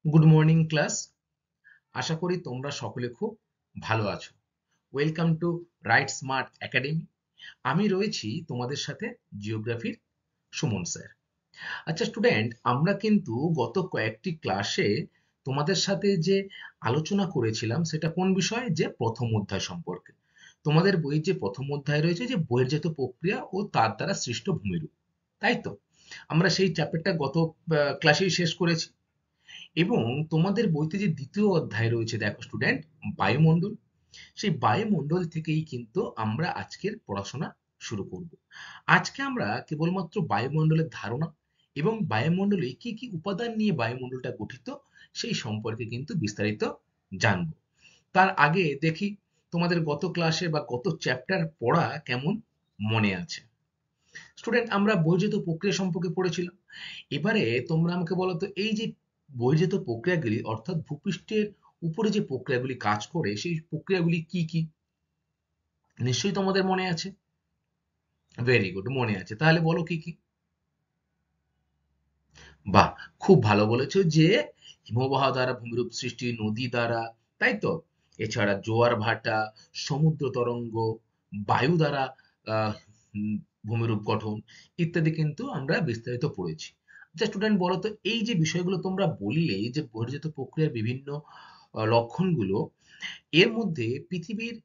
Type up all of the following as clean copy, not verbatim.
Good morning class. আশা করি তোমরা সকলে খুব ভালো আছো। Welcome to right smart academy. আমি রয়েছি তোমাদের সাথে জিওগ্রাফির সুমন স্যার। আচ্ছা স্টুডেন্ট, আমরা কিন্তু গত কয়েকটি ক্লাসে তোমাদের সাথে যে আলোচনা করেছিলাম সেটা কোন বিষয়, যে প্রথম অধ্যায় সম্পর্কে। তোমাদের বইয়ের যে প্রথম অধ্যায় রয়েছে যে বহির্জাত প্রক্রিয়া ও তার দ্বারা সৃষ্ট ভূমিরূপ, তাই তো? আমরা সেই চ্যাপ্টারটা গত ক্লাসেই শেষ করেছি। এবং তোমাদের বইতে যে দ্বিতীয় অধ্যায় রয়েছে দেখো স্টুডেন্ট, বায়ুমণ্ডল। সেই বায়ুমণ্ডল থেকেই কিন্তু আমরা আজকের পড়াশোনা শুরু করব। আজকে আমরা কেবলমাত্র বায়ুমণ্ডলের ধারণা এবং বায়ুমণ্ডলে কি কি উপাদান নিয়ে বায়ুমণ্ডলটা গঠিত সেই সম্পর্কে কিন্তু বিস্তারিত জানব। তার আগে দেখি তোমাদের গত ক্লাসে বা গত চ্যাপ্টার পড়া কেমন মনে আছে। স্টুডেন্ট, আমরা বহির্জাত প্রক্রিয়া সম্পর্কে পড়েছিলাম। এবারে তোমরা আমাকে বলো তো, এই যে বহির্জাত প্রক্রিয়াগুলি অর্থাৎ ভূপৃষ্ঠের উপরে যে প্রক্রিয়াগুলি কাজ করে সেই প্রক্রিয়াগুলি কি কি, নিশ্চয়ই তোমাদের মনে আছে। ভেরি গুড, মনে আছে। তাহলে বলো কি কি। বাহ, খুব ভালো বলেছো যে হিমবাহ দ্বারা ভূমিরূপ সৃষ্টি, নদী দ্বারা, তাই তো? এছাড়া জোয়ার ভাটা, সমুদ্র তরঙ্গ, বায়ু দ্বারা আহ, উম, ভূমিরূপ গঠন ইত্যাদি কিন্তু আমরা বিস্তারিত পড়েছি। আচ্ছা স্টুডেন্ট, বলো তো, এই যে বিষয়গুলো তোমরা বললে যে বহির্জাত প্রক্রিয়ার বিভিন্ন লক্ষণগুলো, এর মধ্যে পৃথিবীর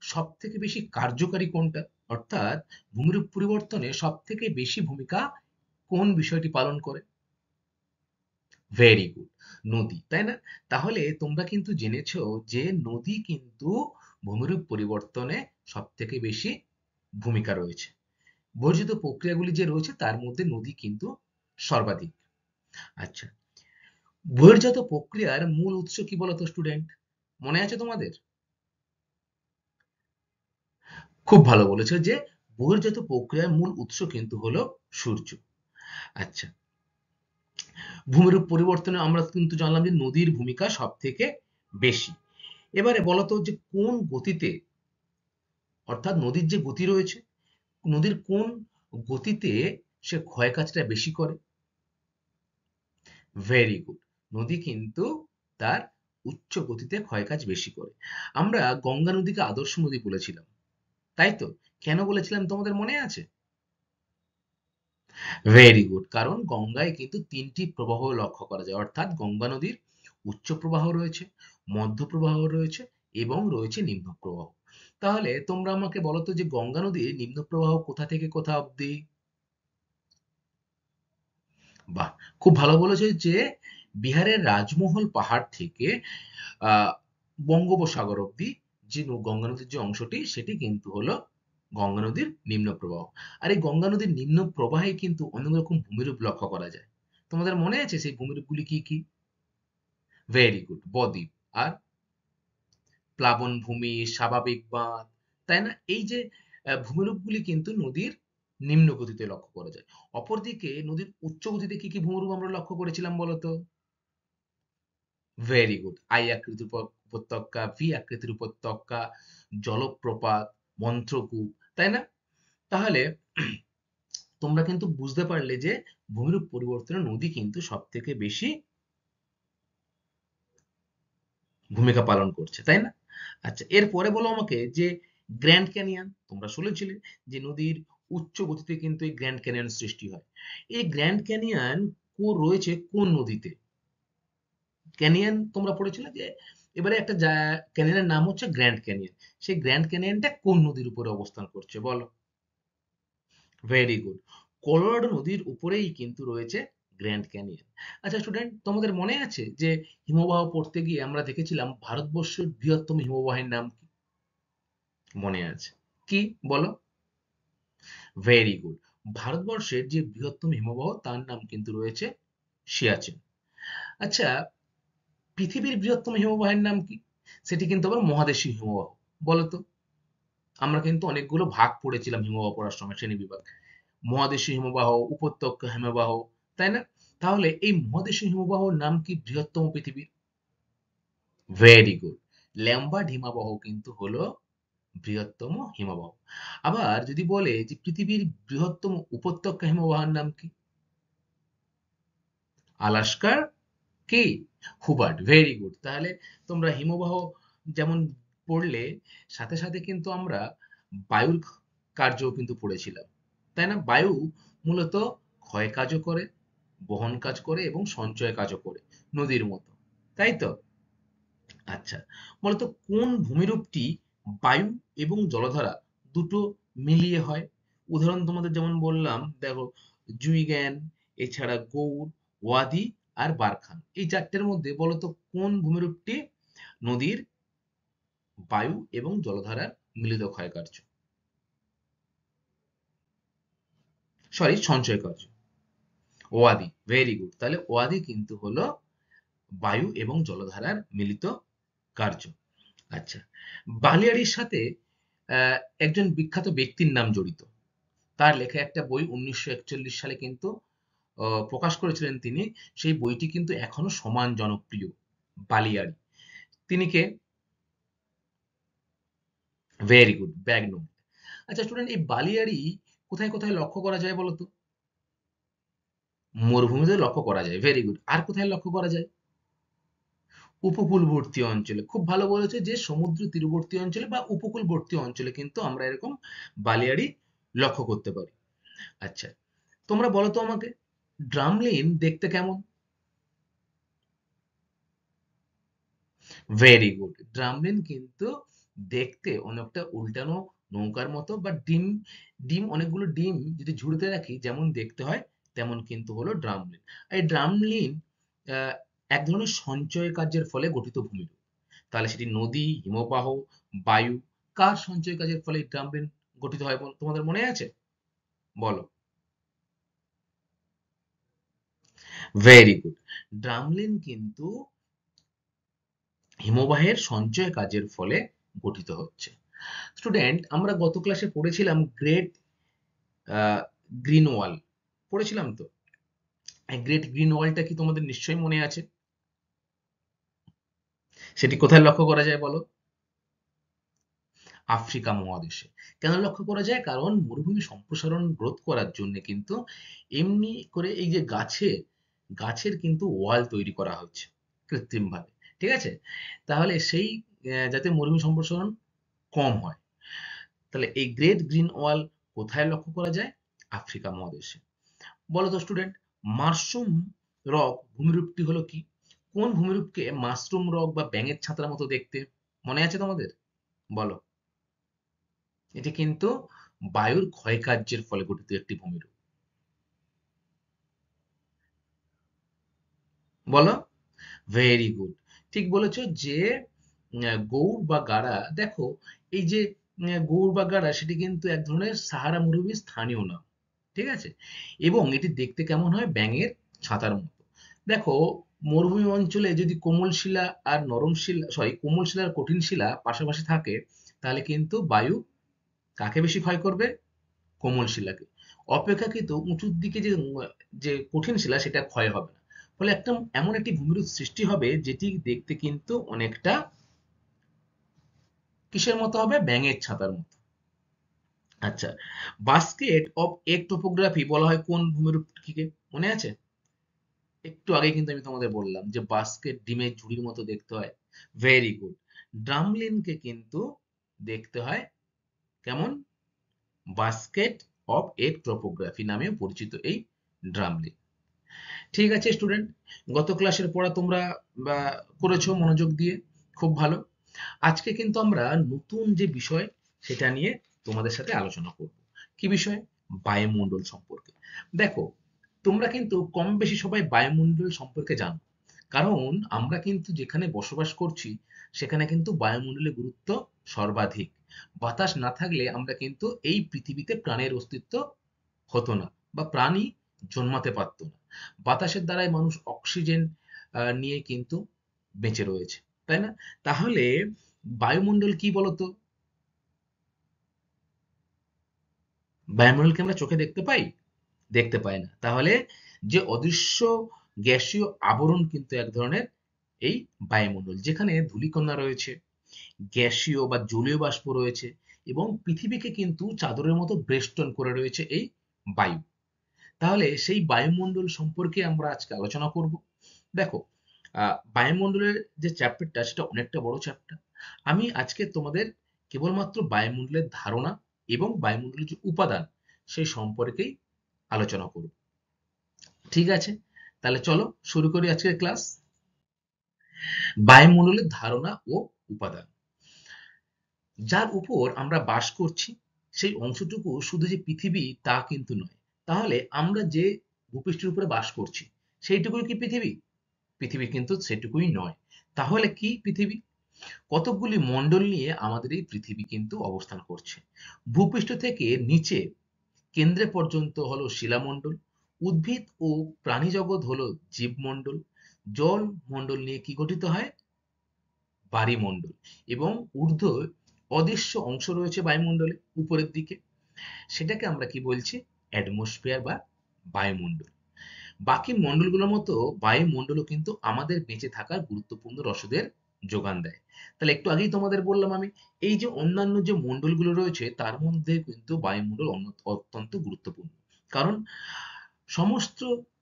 সব থেকে বেশি কার্যকারী কোনটা, অর্থাৎ ভূমিরূপ পরিবর্তনে সব থেকে বেশি ভূমিকা কোন বিষয়টি পালন করে? ভেরি গুড, নদী, তাই না? তাহলে তোমরা কিন্তু জেনেছো যে নদী কিন্তু ভূমিরূপ পরিবর্তনে সব থেকে বেশি ভূমিকা রয়েছে। বর্জিত প্রক্রিয়াগুলি যে রয়েছে তার মধ্যে নদী কিন্তু সর্বাধিক। আচ্ছা, বহির্জাত প্রক্রিয়ার মূল উৎস কি বলতো স্টুডেন্ট, মনে আছে তোমাদের? খুব ভালো বলেছো যে বহির্জাত প্রক্রিয়ার মূল উৎস কিন্তু হলো সূর্য। আচ্ছা, ভূমিরূপ পরিবর্তনে আমরা কিন্তু জানলাম যে নদীর ভূমিকা সব থেকে বেশি। এবারে বলতো যে কোন গতিতে, অর্থাৎ নদীর যে গতি রয়েছে, নদীর কোন গতিতে সে ক্ষয়কাজটা বেশি করে? ভেরি গুড, নদী কিন্তু তার উচ্চ গতিতে ক্ষয়কাজ বেশি করে। আমরা গঙ্গা নদীকে আদর্শ নদী বলেছিলাম, তাই তো? কেন বলেছিলাম তোমাদের মনে আছে? ভেরি গুড, কারণ গঙ্গায় কিন্তু তিনটি প্রবাহ লক্ষ্য করা যায়, অর্থাৎ গঙ্গা নদীর উচ্চ প্রবাহ রয়েছে, মধ্য প্রবাহ রয়েছে এবং রয়েছে নিম্ন প্রবাহ। তাহলে তোমরা আমাকে বলো তো যে গঙ্গা নদীর নিম্ন প্রবাহ কোথা থেকে কোথা অবধি? বাহ, খুব ভালো বলেছে যে বিহারের রাজমহল পাহাড় থেকে আহ বঙ্গোপসাগর অবধি যে গঙ্গা নদীর যে অংশটি সেটি কিন্তু হলো গঙ্গা নদীর নিম্ন প্রবাহ। আর এই গঙ্গা নদীর নিম্ন প্রবাহে কিন্তু অনেক রকম ভূমিরূপ লক্ষ্য করা যায়। তোমাদের মনে আছে সেই ভূমিরূপগুলি কি কি? ভেরি গুড, বদ্বীপ আর প্লাবন ভূমি, স্বাভাবিক বাঁধ, তাই না? এই যে ভূমিরূপগুলি কিন্তু নদীর নিম্ন গতিতে লক্ষ্য করা যায়। অপরদিকে নদীর উচ্চ গতিতে কি কি ভূমিরূপ আমরা লক্ষ্য করেছিলাম বলতো? ভেরি গুড, আই আকৃতির উপত্যকা, ভি আকৃতির উপত্যকা, জলপ্রপাত, মন্ত্রকূপ, তাই না? তাহলে তোমরা কিন্তু বুঝতে পারলে যে ভূমিরূপ পরিবর্তনে নদী কিন্তু সব থেকে বেশি ভূমিকা পালন করছে, তাই না? আচ্ছা, এরপরে বলো আমাকে যে গ্র্যান্ড ক্যানিয়ন, তোমরা শুনেছিলে যে নদীর উচ্চ গতিতে কিন্তু এই গ্র্যান্ড ক্যানিয়ন সৃষ্টি হয়। এই গ্র্যান্ড ক্যানিয়ন রয়েছে কোন নদীতে? ক্যানিয়ন তোমরা পড়েছিলে যে এবারে একটা ক্যানিয়নের নাম হচ্ছে গ্র্যান্ড ক্যানিয়ন। সেই গ্র্যান্ড ক্যানিয়নটা কোন নদীর উপরে অবস্থান করছে বলো? ভেরি গুড, কলোরাডো নদীর উপরেই কিন্তু রয়েছে গ্র্যান্ড ক্যানিয়ন। আচ্ছা স্টুডেন্ট, তোমাদের মনে আছে যে হিমবাহ পড়তে গিয়ে আমরা দেখেছিলাম ভারতবর্ষের বৃহত্তম হিমবাহের নাম কি? মনে আছে, কি বলো? ভেরি গুড, ভারতবর্ষের যে বৃহত্তম হিমবাহ তার নাম কিন্তু রয়েছে সিয়াচেন। আচ্ছা, পৃথিবীর বৃহত্তম হিমবাহের নাম কি? সেটি কিন্তু আবার মহাদেশীয় হিমবাহ। বলো তো, আমরা কিন্তু অনেকগুলো ভাগ পড়েছিলাম হিমবাহ পড়ার সময়, শ্রেণীবিভাগ। মহাদেশীয় হিমবাহ, উপত্যকা হিমবাহ, তাই না? তাহলে এই মহাদেশীয় হিমবাহর নাম কি বৃহত্তম পৃথিবীর? ভেরি গুড, ল্যাম্বার্ট হিমবাহ কিন্তু হলো বৃহত্তম হিমবাহ। আবার যদি বলে যে পৃথিবীর বৃহত্তম উপত্যকা হিমবাহের নাম কি? আলাস্কার কি? Hubert, very good. তাহলে তোমরা হিমবাহ যেমন পড়লে, সাথে সাথে কিন্তু আমরা বায়ুর কার্যও কিন্তু পড়েছিলাম, তাই না? বায়ু মূলত ক্ষয় কাজও করে, বহন কাজ করে এবং সঞ্চয় কাজও করে, নদীর মতো, তাই তো? আচ্ছা, বলতো কোন ভূমিরূপটি বায়ু এবং জলধারা দুটো মিলিয়ে হয়? উদাহরণ তোমাদের যেমন বললাম, দেখো, জুইগ্যান, এছাড়া গৌড়, ওয়াদি আর বারখান, এই চারটের মধ্যে বলতো কোন ভূমিরূপটি নদীর, বায়ু এবং জলধারার মিলিত ক্ষয় কার্য, সরি, সঞ্চয় কার্য? ওয়াদি, ভেরি গুড। তাহলে ওয়াদি কিন্তু হলো বায়ু এবং জলধারার মিলিত কার্য। আচ্ছা, বালিয়াড়ির সাথে একজন বিখ্যাত ব্যক্তির নাম জড়িত। তার লেখা একটা বই 1941 সালে কিন্তু প্রকাশ করেছিলেন তিনি। সেই বইটি কিন্তু এখনো সমান জনপ্রিয়, বালিয়াড়ি। তিনি কে? Very good, ব্যাগনম। আচ্ছা স্টুডেন্ট, এই বালিয়াড়ি কোথায় কোথায় লক্ষ্য করা যায় বলো তো? মরুভূমিতে লক্ষ্য করা যায়, ভেরি গুড। আর কোথায় লক্ষ্য করা যায়? উপকূলবর্তী অঞ্চলে। খুব ভালো বলেছে যে সমুদ্র তীরবর্তী অঞ্চলে বা উপকূলবর্তী অঞ্চলে কিন্তু আমরা এরকম বালিয়াড়ি লক্ষ্য করতে পারি। আচ্ছা, তোমরা বলো তো আমাকে, ড্রামলিন দেখতে কেমন? Very good. ড্রামলিন কিন্তু দেখতে অনেকটা উল্টানো নৌকার মতো, বা ডিম, অনেকগুলো ডিম যদি ঝুড়িতে রাখি যেমন দেখতে হয়, তেমন কিন্তু হলো ড্রামলিন। এই ড্রামলিন আহ, এক ধরনের সঞ্চয় কার্যের ফলে গঠিত ভূমিরূপ। তাহলে সেটি নদী, হিমবাহ, বায়ু, কার সঞ্চয় কাজের ফলে এই ড্রামলিন গঠিত হয় তোমাদের মনে আছে? বলো। Very good. ড্রামলিন কিন্তু হিমবাহের সঞ্চয় কাজের ফলে গঠিত হচ্ছে। স্টুডেন্ট, আমরা গত ক্লাসে পড়েছিলাম গ্রেট গ্রিন ওয়াল, পড়েছিলাম তো? গ্রেট গ্রিন ওয়ালটা কি তোমাদের নিশ্চয়ই মনে আছে? সেটি কোথায় লক্ষ্য করা যায় বলো? আফ্রিকা মহাদেশে। কেন লক্ষ্য করা যায়? কারণ মরুভূমি সম্প্রসারণ রোধ করার জন্য কিন্তু এমনি করে এই যে গাছের কিন্তু ওয়াল তৈরি করা হচ্ছে কৃত্রিমভাবে, ঠিক আছে? তাহলে সেই যাতে মরুভূমি সম্প্রসারণ কম হয়, তাহলে এই গ্রেট গ্রিন ওয়াল কোথায় লক্ষ্য করা যায়? আফ্রিকা মহাদেশে। বলো তো স্টুডেন্ট, মাশরুম রক ভূমিরূপটি হলো কি? কোন ভূমিরূপকে মাশরুম রক বা ব্যাঙের ছাতার মতো দেখতে? মনে আছে তোমাদের? বলো। এটি কিন্তু বায়ুর ক্ষয়কার্যের ফলে গঠিত একটি ভূমিরূপ। বলো। ভেরি গুড, ঠিক বলেছো যে গৌড় বা গাড়া, দেখো, এই যে গৌড় বা গাড়া, সেটি কিন্তু এক ধরনের সাহারা মরুভূমির স্থানীয় নাম, ঠিক আছে? এবং এটি দেখতে কেমন হয়? ব্যাঙের ছাতার মতো। দেখো, মরুভূমি অঞ্চলে যদি কোমল শিলা আর নরম শিলা, সরি, কোমল শিলা আর কঠিন শিলা পাশাপাশি থাকে, তাহলে কিন্তু বায়ু কাকে বেশি ক্ষয় করবে? কোমল শিলাকে। অপেক্ষাকৃত উঁচুর দিকে যে যে কঠিন শিলা, সেটা ক্ষয় হবে না। ফলে একটা এমন একটি ভূমিরূপ সৃষ্টি হবে যেটি দেখতে কিন্তু অনেকটা কিসের মতো হবে? ব্যাঙের ছাতার মতো। আচ্ছা, বাস্কেট অফ এগ টোপোগ্রাফি বলা হয় কোন ভূমিরূপটিকে? মনে আছে? একটু আগে কিন্তু আমি তোমাদের বললাম যে বাস্কেট ডিমের ঝুড়ির মতো দেখতে হয়। Very good. ড্রামলিনকে কিন্তু দেখতে হয় কেমন? বাস্কেট অফ এগ টোপোগ্রাফি নামেও পরিচিত এই ড্রামলিন। ঠিক আছে স্টুডেন্ট, গত ক্লাসের পড়া তোমরা বা করেছো মনোযোগ দিয়ে, খুব ভালো। আজকে কিন্তু আমরা নতুন যে বিষয়, সেটা নিয়ে তোমাদের সাথে আলোচনা করব। কি বিষয়? বায়ুমণ্ডল সম্পর্কে। দেখো, তোমরা কিন্তু কম বেশি সবাই বায়ুমণ্ডল সম্পর্কে জানো, কারণ আমরা কিন্তু যেখানে বসবাস করছি সেখানে কিন্তু বায়ুমণ্ডলের গুরুত্ব সর্বাধিক। বাতাস না থাকলে আমরা কিন্তু এই পৃথিবীতে প্রাণের অস্তিত্ব হতো না, বা প্রাণী জন্মাতে পারতো না। বাতাসের দ্বারাই মানুষ অক্সিজেন নিয়ে কিন্তু বেঁচে রয়েছে, তাই না? তাহলে বায়ুমণ্ডল কি বলতো? বায়ুমণ্ডলকে আমরা চোখে দেখতে পাই? দেখতে পাই না। তাহলে যে অদৃশ্য গ্যাসীয় আবরণ কিন্তু এক ধরনের এই বায়ুমণ্ডল, যেখানে ধূলিকণা রয়েছে, গ্যাসীয় বা জলীয় বাষ্প রয়েছে, এবং পৃথিবীকে কিন্তু চাদরের মতো বেষ্টন করে রয়েছে এই বায়ু। তাহলে সেই বায়ুমণ্ডল সম্পর্কে আমরা আজকে আলোচনা করব। দেখো, বায়ুমণ্ডলের যে চ্যাপ্টারটা সেটা অনেকটা বড় চ্যাপ্টার। আমি আজকে তোমাদের কেবলমাত্র বায়ুমণ্ডলের ধারণা এবং বায়ুমণ্ডলের যে উপাদান সেই সম্পর্কেই আলোচনা করব। ঠিক আছে, তাহলে চলো শুরু করি আজকের ক্লাস। বায়ুমণ্ডলের ধারণা ও উপাদান। যার উপর আমরা বাস করছি সেই অংশটুকু শুধু যে পৃথিবী তা কিন্তু নয়। তাহলে আমরা যে ভূপৃষ্ঠের উপরে বাস করছি সেইটুকুই কি পৃথিবী? পৃথিবী কিন্তু সেটুকুই নয়। তাহলে কি পৃথিবী? কতকগুলি মণ্ডল নিয়ে আমাদের এই পৃথিবী কিন্তু অবস্থান করছে। ভূপৃষ্ঠ থেকে নিচে কেন্দ্রে পর্যন্ত হলো শিলামণ্ডল, উদ্ভিদ ও প্রাণী জগৎ হলো জীবমণ্ডল, জল মণ্ডল নিয়ে কি গঠিত হয়? বায়ুমণ্ডল। এবং ঊর্ধ্ব অদৃশ্য অংশ রয়েছে বায়ুমণ্ডলে উপরের দিকে, সেটাকে আমরা কি বলছি? অ্যাটমসফিয়ার বা বায়ুমণ্ডল। বাকি মণ্ডলগুলোর মতো বায়ুমণ্ডলও কিন্তু আমাদের বেঁচে থাকার গুরুত্বপূর্ণ রসদের যোগান দেয়। তাহলে একটু আগেই তোমাদের বললাম আমি, এই যে অন্যান্য যে মণ্ডলগুলো রয়েছে তার মধ্যে কিন্তু বায়ুমণ্ডল অত্যন্ত গুরুত্বপূর্ণ। কারণ সমস্ত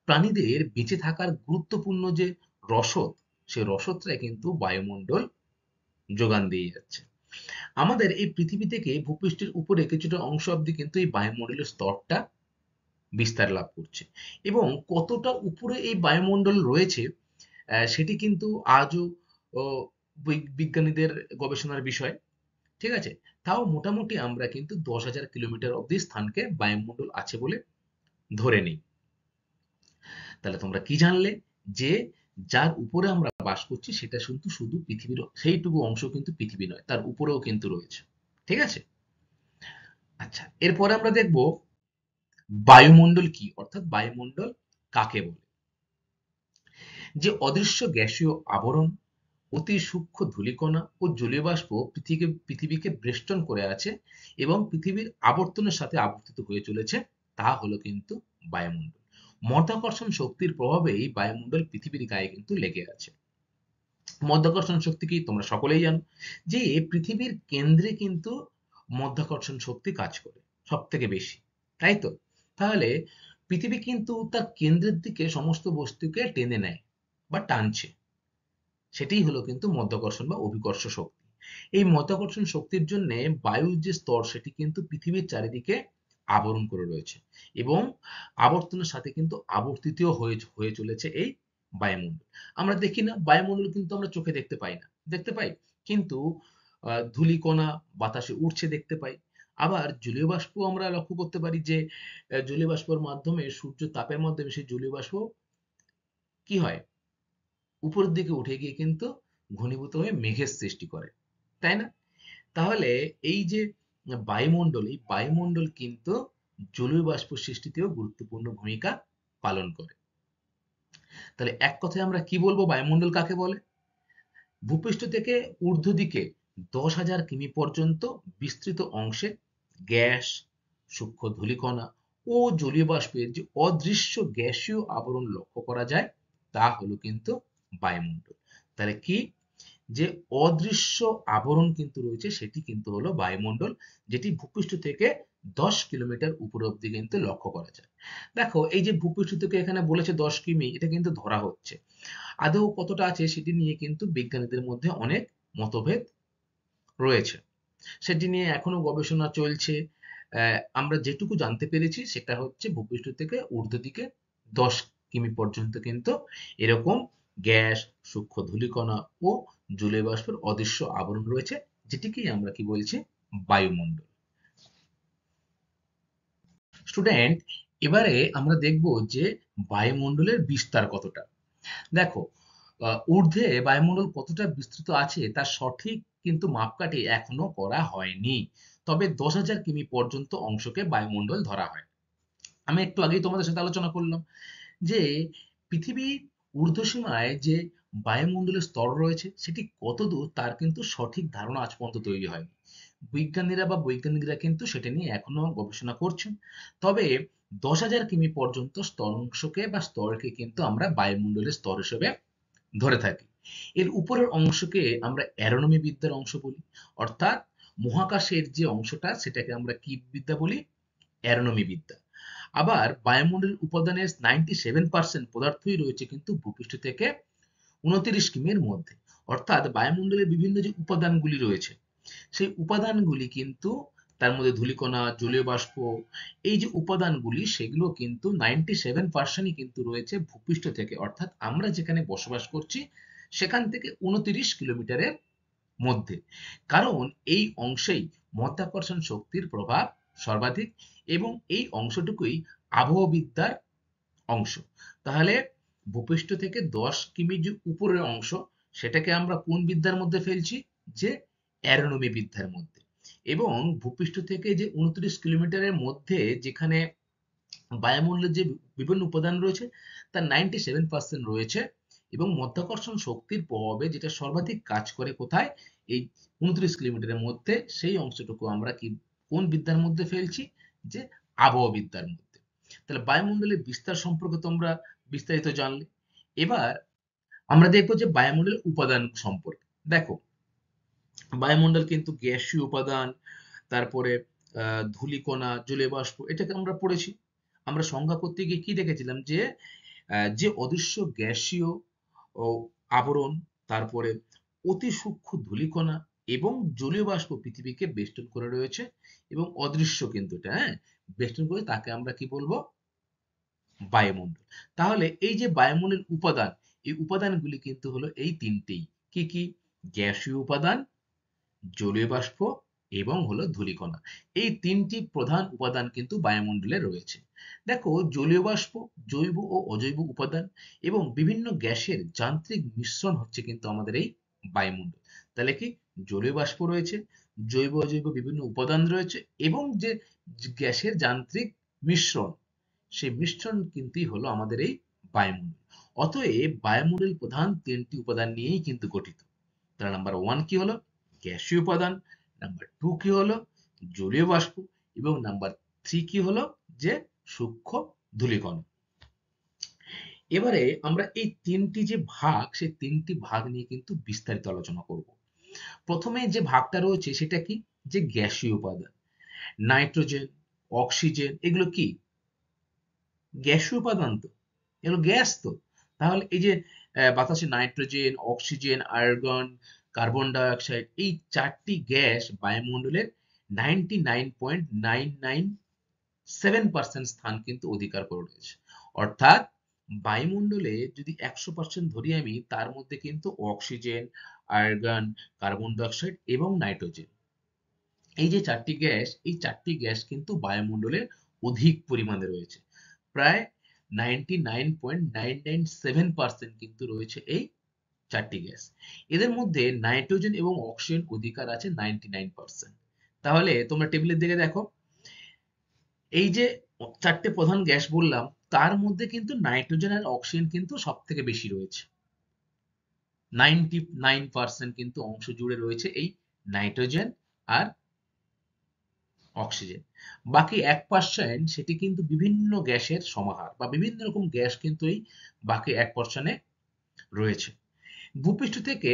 প্রাণীদের বেঁচে থাকার গুরুত্বপূর্ণ যে রসদ, সেই রসদটা কিন্তু বায়ুমণ্ডল যোগান দিয়ে যাচ্ছে। আমাদের এই পৃথিবী থেকে ভূপৃষ্ঠের উপরে কিছুটা অংশ অব্দি কিন্তু এই বায়ুমণ্ডলের স্তরটা বিস্তার লাভ করছে। এবং কতটা উপরে এই বায়ুমণ্ডল রয়েছে সেটি কিন্তু আজও ও বিজ্ঞানীদের গবেষণার বিষয়। ঠিক আছে? তাও মোটামুটি আমরা কিন্তু 10,000 কিলোমিটার অব্দি স্থানকে বায়ুমণ্ডল আছে বলে ধরে নিই। তাহলে তোমরা কি জানলে? যে যার উপরে আমরা বাস করছি সেটা কিন্তু শুধু পৃথিবীর সেইটুকু অংশ কিন্তু পৃথিবী নয়, তার উপরেও কিন্তু রয়েছে। ঠিক আছে? আচ্ছা, এরপরে আমরা দেখব বায়ুমণ্ডল কি, অর্থাৎ বায়ুমণ্ডল কাকে বলে। যে অদৃশ্য গ্যাসীয় আবরণ, অতি সূক্ষ্ম ধূলিকণা ও জলীয় বাষ্প পৃথিবীকে বেষ্টন করে আছে এবং পৃথিবীর আবর্তনের সাথে আবর্তিত হয়ে চলেছে, তা হলো কিন্তু বায়ুমণ্ডল। মাধ্যাকর্ষণ শক্তির প্রভাবে এই বায়ুমণ্ডল পৃথিবীর গায়ে কিন্তু লেগে আছে। মাধ্যাকর্ষণ শক্তি কি তোমরা সকলেই জানো, যে পৃথিবীর কেন্দ্রে কিন্তু মাধ্যাকর্ষণ শক্তি কাজ করে সব থেকে বেশি, তাই তো? তাহলে পৃথিবী কিন্তু তার কেন্দ্রের দিকে সমস্ত বস্তুকে টেনে নেয় বা টানছে, সেটাই হলো কিন্তু মাধ্যাকর্ষণ বা অভিকর্ষ শক্তি। এই মাধ্যাকর্ষণ শক্তির জন্য বায়ুর যে স্তর সেটি কিন্তু পৃথিবীর চারিদিকে আবরণ করে রয়েছে এবং আবর্তনের সাথে কিন্তু আবর্তিত হয়ে চলেছে এই বায়ুমণ্ডল। আমরা দেখি না, বায়ুমণ্ডল কিন্তু আমরা চোখে দেখতে পাই না, দেখতে পাই কিন্তু ধূলিকণা বাতাসে উড়ছে দেখতে পাই। আবার জলীয় বাষ্প আমরা লক্ষ্য করতে পারি যে জলীয় বাষ্পের মাধ্যমে সূর্য তাপের মাধ্যমে সেই জলীয় বাষ্প কি হয়? উপরের দিকে উঠে গিয়ে কিন্তু ঘনীভূত হয়ে মেঘের সৃষ্টি করে, তাই না? তাহলে এই যে বায়ুমণ্ডল, এই বায়ুমণ্ডল কিন্তু জলীয় বাষ্প সৃষ্টিতেও গুরুত্বপূর্ণ ভূমিকা পালন করে। তাহলে এক কথায় আমরা কি বলবো বায়ুমণ্ডল কাকে বলে? ভূপৃষ্ঠ থেকে ঊর্ধ্ব দিকে 10,000 কিমি পর্যন্ত বিস্তৃত অংশে গ্যাস, সূক্ষ্ম ধূলিকণা ও জলীয় বাষ্পের যে অদৃশ্য গ্যাসীয় আবরণ লক্ষ্য করা যায়, তা হলো কিন্তু বায়ুমণ্ডল। তাহলে কি? যে অদৃশ্য আবরণ কিন্তু রয়েছে সেটি কিন্তু হলো বায়ুমণ্ডল, যেটি ভূপৃষ্ঠ থেকে 10 কিলোমিটার উপর অব্দি কিন্তু লক্ষ্য করা যায়। দেখো, এই যে ভূপৃষ্ঠ থেকে এখানে বলেছে 10 কিমি, এটা কিন্তু ধরা হচ্ছে। আদৌ কতটা আছে সেটি নিয়ে কিন্তু বিজ্ঞানীদের মধ্যে অনেক মতভেদ রয়েছে। সেটি নিয়ে এখনো গবেষণা চলছে। আমরা যেটুকু জানতে পেরেছি সেটা হচ্ছে ভূপৃষ্ঠ থেকে ঊর্ধ্ব দিকে 10 কিমি পর্যন্ত কিন্তু এরকম গ্যাস, সূক্ষ্ম ধূলিকণা ও জলীয় বাষ্পের অদৃশ্য আবরণ রয়েছে, যেটিকেই আমরা কি বলছি? বায়ুমণ্ডল। স্টুডেন্ট, এবারে আমরা দেখব যে বায়ুমণ্ডলের বিস্তার কতটা। দেখো, ঊর্ধ্বে বায়ুমণ্ডল কতটা বিস্তৃত আছে তার সঠিক কিন্তু মাপকাঠি এখনো করা হয়নি। তবে 10,000 কিমি পর্যন্ত অংশকে বায়ুমণ্ডল ধরা হয়। আমি একটু আগেই তোমাদের সাথে আলোচনা করলাম যে পৃথিবীর ঊর্ধ্বসীমায় যে বায়ুমণ্ডলের স্তর রয়েছে সেটি কতদূর তার কিন্তু সঠিক ধারণা আজ পর্যন্ত তৈরি হয়নি। বিজ্ঞানীরা বা বৈজ্ঞানিকরা কিন্তু সেটা নিয়ে এখনো গবেষণা করছেন। তবে 10,000 কিমি পর্যন্ত স্তরাংশকে বা স্তরকে কিন্তু আমরা বায়ুমণ্ডলের স্তর হিসেবে ধরে থাকি। এর উপরের অংশকে আমরা অ্যারোনমি বিদ্যার অংশ বলি, অর্থাৎ মহাকাশের যে অংশটা সেটাকে আমরা কি বিদ্যা বলি? অ্যারোনমি বিদ্যা। আবার বায়ুমণ্ডলের উপাদানের 97% পদার্থই রয়েছে কিন্তু ভূপৃষ্ঠ থেকে 29 কিমির মধ্যে। অর্থাৎ বায়ুমণ্ডলের বিভিন্ন যে উপাদানগুলি রয়েছে সেই উপাদানগুলি কিন্তু তার মধ্যে ধূলিকণা, জলীয় বাষ্প, এই যে উপাদানগুলি সেগুলো কিন্তু 97% কিন্তু রয়েছে ভূপৃষ্ঠ থেকে, অর্থাৎ আমরা যেখানে বসবাস করছি সেখান থেকে 29 কিলোমিটারের মধ্যে। কারণ এই অংশেই মধ্যাকর্ষণ শক্তির প্রভাব সর্বাধিক এবং এই অংশটুকুই আবহবিদ্যার অংশ। তাহলে ভূপৃষ্ঠ থেকে 10 কিমি যে উপরের অংশ সেটাকে আমরা কোন বিদ্যার মধ্যে ফেলছি? যে অ্যারোনমি বিদ্যার মধ্যে। এবং ভূপৃষ্ঠ থেকে যে 29 কিলোমিটারের মধ্যে যেখানে বায়ুমণ্ডলের যে বিভিন্ন উপাদান রয়েছে তার 97% রয়েছে এবং মধ্যাকর্ষণ শক্তির প্রভাবে যেটা সর্বাধিক কাজ করে কোথায়? এই 29 কিলোমিটারের মধ্যে, সেই অংশটুকু আমরা কি কোন বিদ্যার মধ্যে ফেলছি? যে আবহবিদ্যার মধ্যে। তাহলে বায়ুমণ্ডলের বিস্তার সম্পর্কে তোমরা বিস্তারিত জানলে। এবার আমরা দেখবো যে বায়ুমণ্ডলের উপাদান সম্পর্কে। দেখো, বায়ুমণ্ডল কিন্তু গ্যাসীয় উপাদান, তারপরে ধূলিকণা, জলীয় বাষ্প, এটাকে আমরা পড়েছি। আমরা সংজ্ঞা করতে গিয়ে কি দেখেছিলাম? যে যে অদৃশ্য গ্যাসীয় ও আবরণ, তারপরে অতি সূক্ষ্ম ধূলিকণা এবং জলীয় বাষ্প পৃথিবীকে বেষ্টন করে রয়েছে এবং অদৃশ্য কিন্তু এটা, হ্যাঁ, বেষ্টন করে, তাকে আমরা কি বলবো? বায়ুমণ্ডল। তাহলে এই যে বায়ুমণ্ডলের উপাদান, এই উপাদানগুলি কিন্তু হলো এই তিনটেই। কি কি? গ্যাসীয় উপাদান, জলীয় বাষ্প এবং হলো ধূলিকণা। এই তিনটি প্রধান উপাদান কিন্তু বায়ুমণ্ডলে রয়েছে। দেখো, জলীয় বাষ্প জৈব ও অজৈব উপাদান এবং বিভিন্ন গ্যাসের যান্ত্রিক মিশ্রণ হচ্ছে কিন্তু আমাদের এই বায়ুমণ্ডল। তাহলে কি? জলীয় বাষ্প রয়েছে, জৈব অজৈব বিভিন্ন উপাদান রয়েছে এবং যে গ্যাসের যান্ত্রিক মিশ্রণ, সেই মিশ্রণ কিন্তু হলো আমাদের এই বায়ুমণ্ডল। অতএব বায়ুমণ্ডল প্রধান তিনটি উপাদান নিয়েই কিন্তু গঠিত। তাহলে নাম্বার 1 কি হলো? গ্যাসীয় উপাদান। নাম্বার 2 কি হলো? জলীয় বাষ্প। এবং নাম্বার 3 কি হলো? যে সূক্ষ্ম ধূলিকণা। এবারে আমরা এই তিনটি যে ভাগ, সেই তিনটি ভাগ নিয়ে কিন্তু বিস্তারিত আলোচনা করব। প্রথমে যে ভাগটা রয়েছে সেটা কি? যে গ্যাসীয় উপাদান। নাইট্রোজেন, অক্সিজেন, এগুলো কি? গ্যাসীয় উপাদান তো, এগুলো গ্যাস তো। তাহলে এই যে বাতাসে nitrogen, oxygen, argon, carbon die oxide, এই চারটি গ্যাস বায়ুমণ্ডলের 99.997% স্থান কিন্তু অধিকার করে রয়েছে। অর্থাৎ বায়ুমণ্ডলে যদি 100% ধরি আমি, তার মধ্যে কিন্তু oxygen, argon, carbon die oxide এবং নাইট্রোজেন, এই যে চারটি গ্যাস, এই চারটি গ্যাস কিন্তু বায়ুমণ্ডলের অধিক পরিমাণে রয়েছে। প্রায় 99.997% কিন্তু রয়েছে এই চারটি গ্যাস। এদের মধ্যে নাইট্রোজেন এবং অক্সিজেন অধিকার আছে 99%। তাহলে তোমরা টেবিলের দিকে দেখো, এই যে চারটে প্রধান গ্যাস বললাম, তার মধ্যে কিন্তু নাইট্রোজেন আর অক্সিজেন কিন্তু সব থেকে বেশি রয়েছে। 99% কিন্তু অংশ জুড়ে রয়েছে এই নাইট্রোজেন আর অক্সিজেন। বাকি 1% সেটি কিন্তু বিভিন্ন গ্যাসের সমাহার বা বিভিন্ন রকম গ্যাস কিন্তু এই বাকি 1% রয়েছে। ভূপৃষ্ঠ থেকে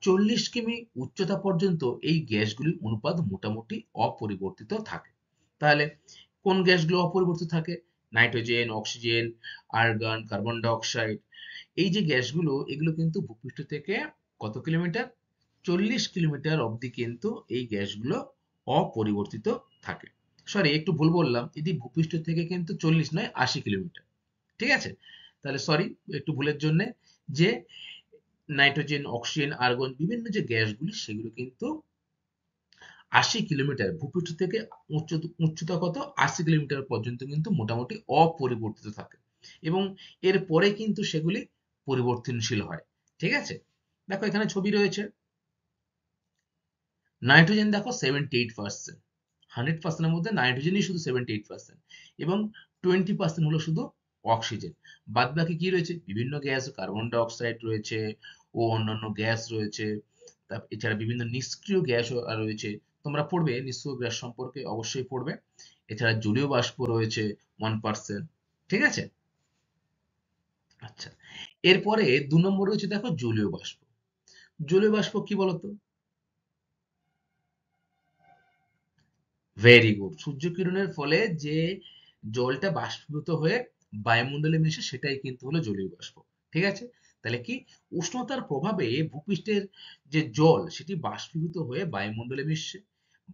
40 কিমি উচ্চতা পর্যন্ত এই গ্যাসগুলির অনুপাত মোটামুটি অপরিবর্তিত থাকে। তাহলে কোন গ্যাসগুলো অপরিবর্তিত থাকে? Nitrogen, oxygen, argon, carbon die oxide, এই যে গ্যাসগুলো, এগুলো কিন্তু ভূপৃষ্ঠ থেকে কত কিলোমিটার? 40 কিলোমিটার অবধি কিন্তু এই গ্যাসগুলো অপরিবর্তিত থাকে। সরি, একটু ভুল বললাম, এটি ভূপৃষ্ঠ থেকে কিন্তু 40 নয়, 80 কিলোমিটার। ঠিক আছে? তাহলে সরি একটু ভুলের জন্য। যে নাইট্রোজেন, অক্সিজেন, আর্গন, বিভিন্ন যে গ্যাসগুলি, সেগুলো কিন্তু 80 কিলোমিটার ভূপৃষ্ঠ থেকে উচ্চতা কত? 80 কিলোমিটার পর্যন্ত কিন্তু মোটামুটি অপরিবর্তিত থাকে এবং এর পরে কিন্তু সেগুলি পরিবর্তনশীল হয়। ঠিক আছে? দেখো, এখানে ছবি রয়েছে। নাইট্রোজেন দেখো 78%, 100% এর মধ্যে নাইট্রোজেনই শুধু 78% এবং 20% হলো শুধু অক্সিজেন। বাদ বাকি কি রয়েছে? বিভিন্ন গ্যাস, কার্বন ডাই অক্সাইড রয়েছে ও অন্যান্য গ্যাস রয়েছে। এছাড়া বিভিন্ন নিষ্ক্রিয় গ্যাস রয়েছে। তোমরা পড়বে নিষ্ক্রিয় গ্যাস সম্পর্কে, অবশ্যই পড়বে। এছাড়া জলীয় বাষ্প রয়েছে 1%। ঠিক আছে? আচ্ছা, এরপরে 2 নম্বর রয়েছে, দেখো জলীয় বাষ্প। জলীয় বাষ্প কি বলতো? Very good. সূর্যকিরণের ফলে যে জলটা বাষ্পীভূত হয়ে বায়ুমণ্ডলে মিশে, সেটাই কিন্তু হলো জলীয় বাষ্প। ঠিক আছে? তাহলে কি উষ্ণতার প্রভাবে ভূপৃষ্ঠের যে জল সেটি বাষ্পীভূত হয়ে বায়ুমণ্ডলে মিশছে।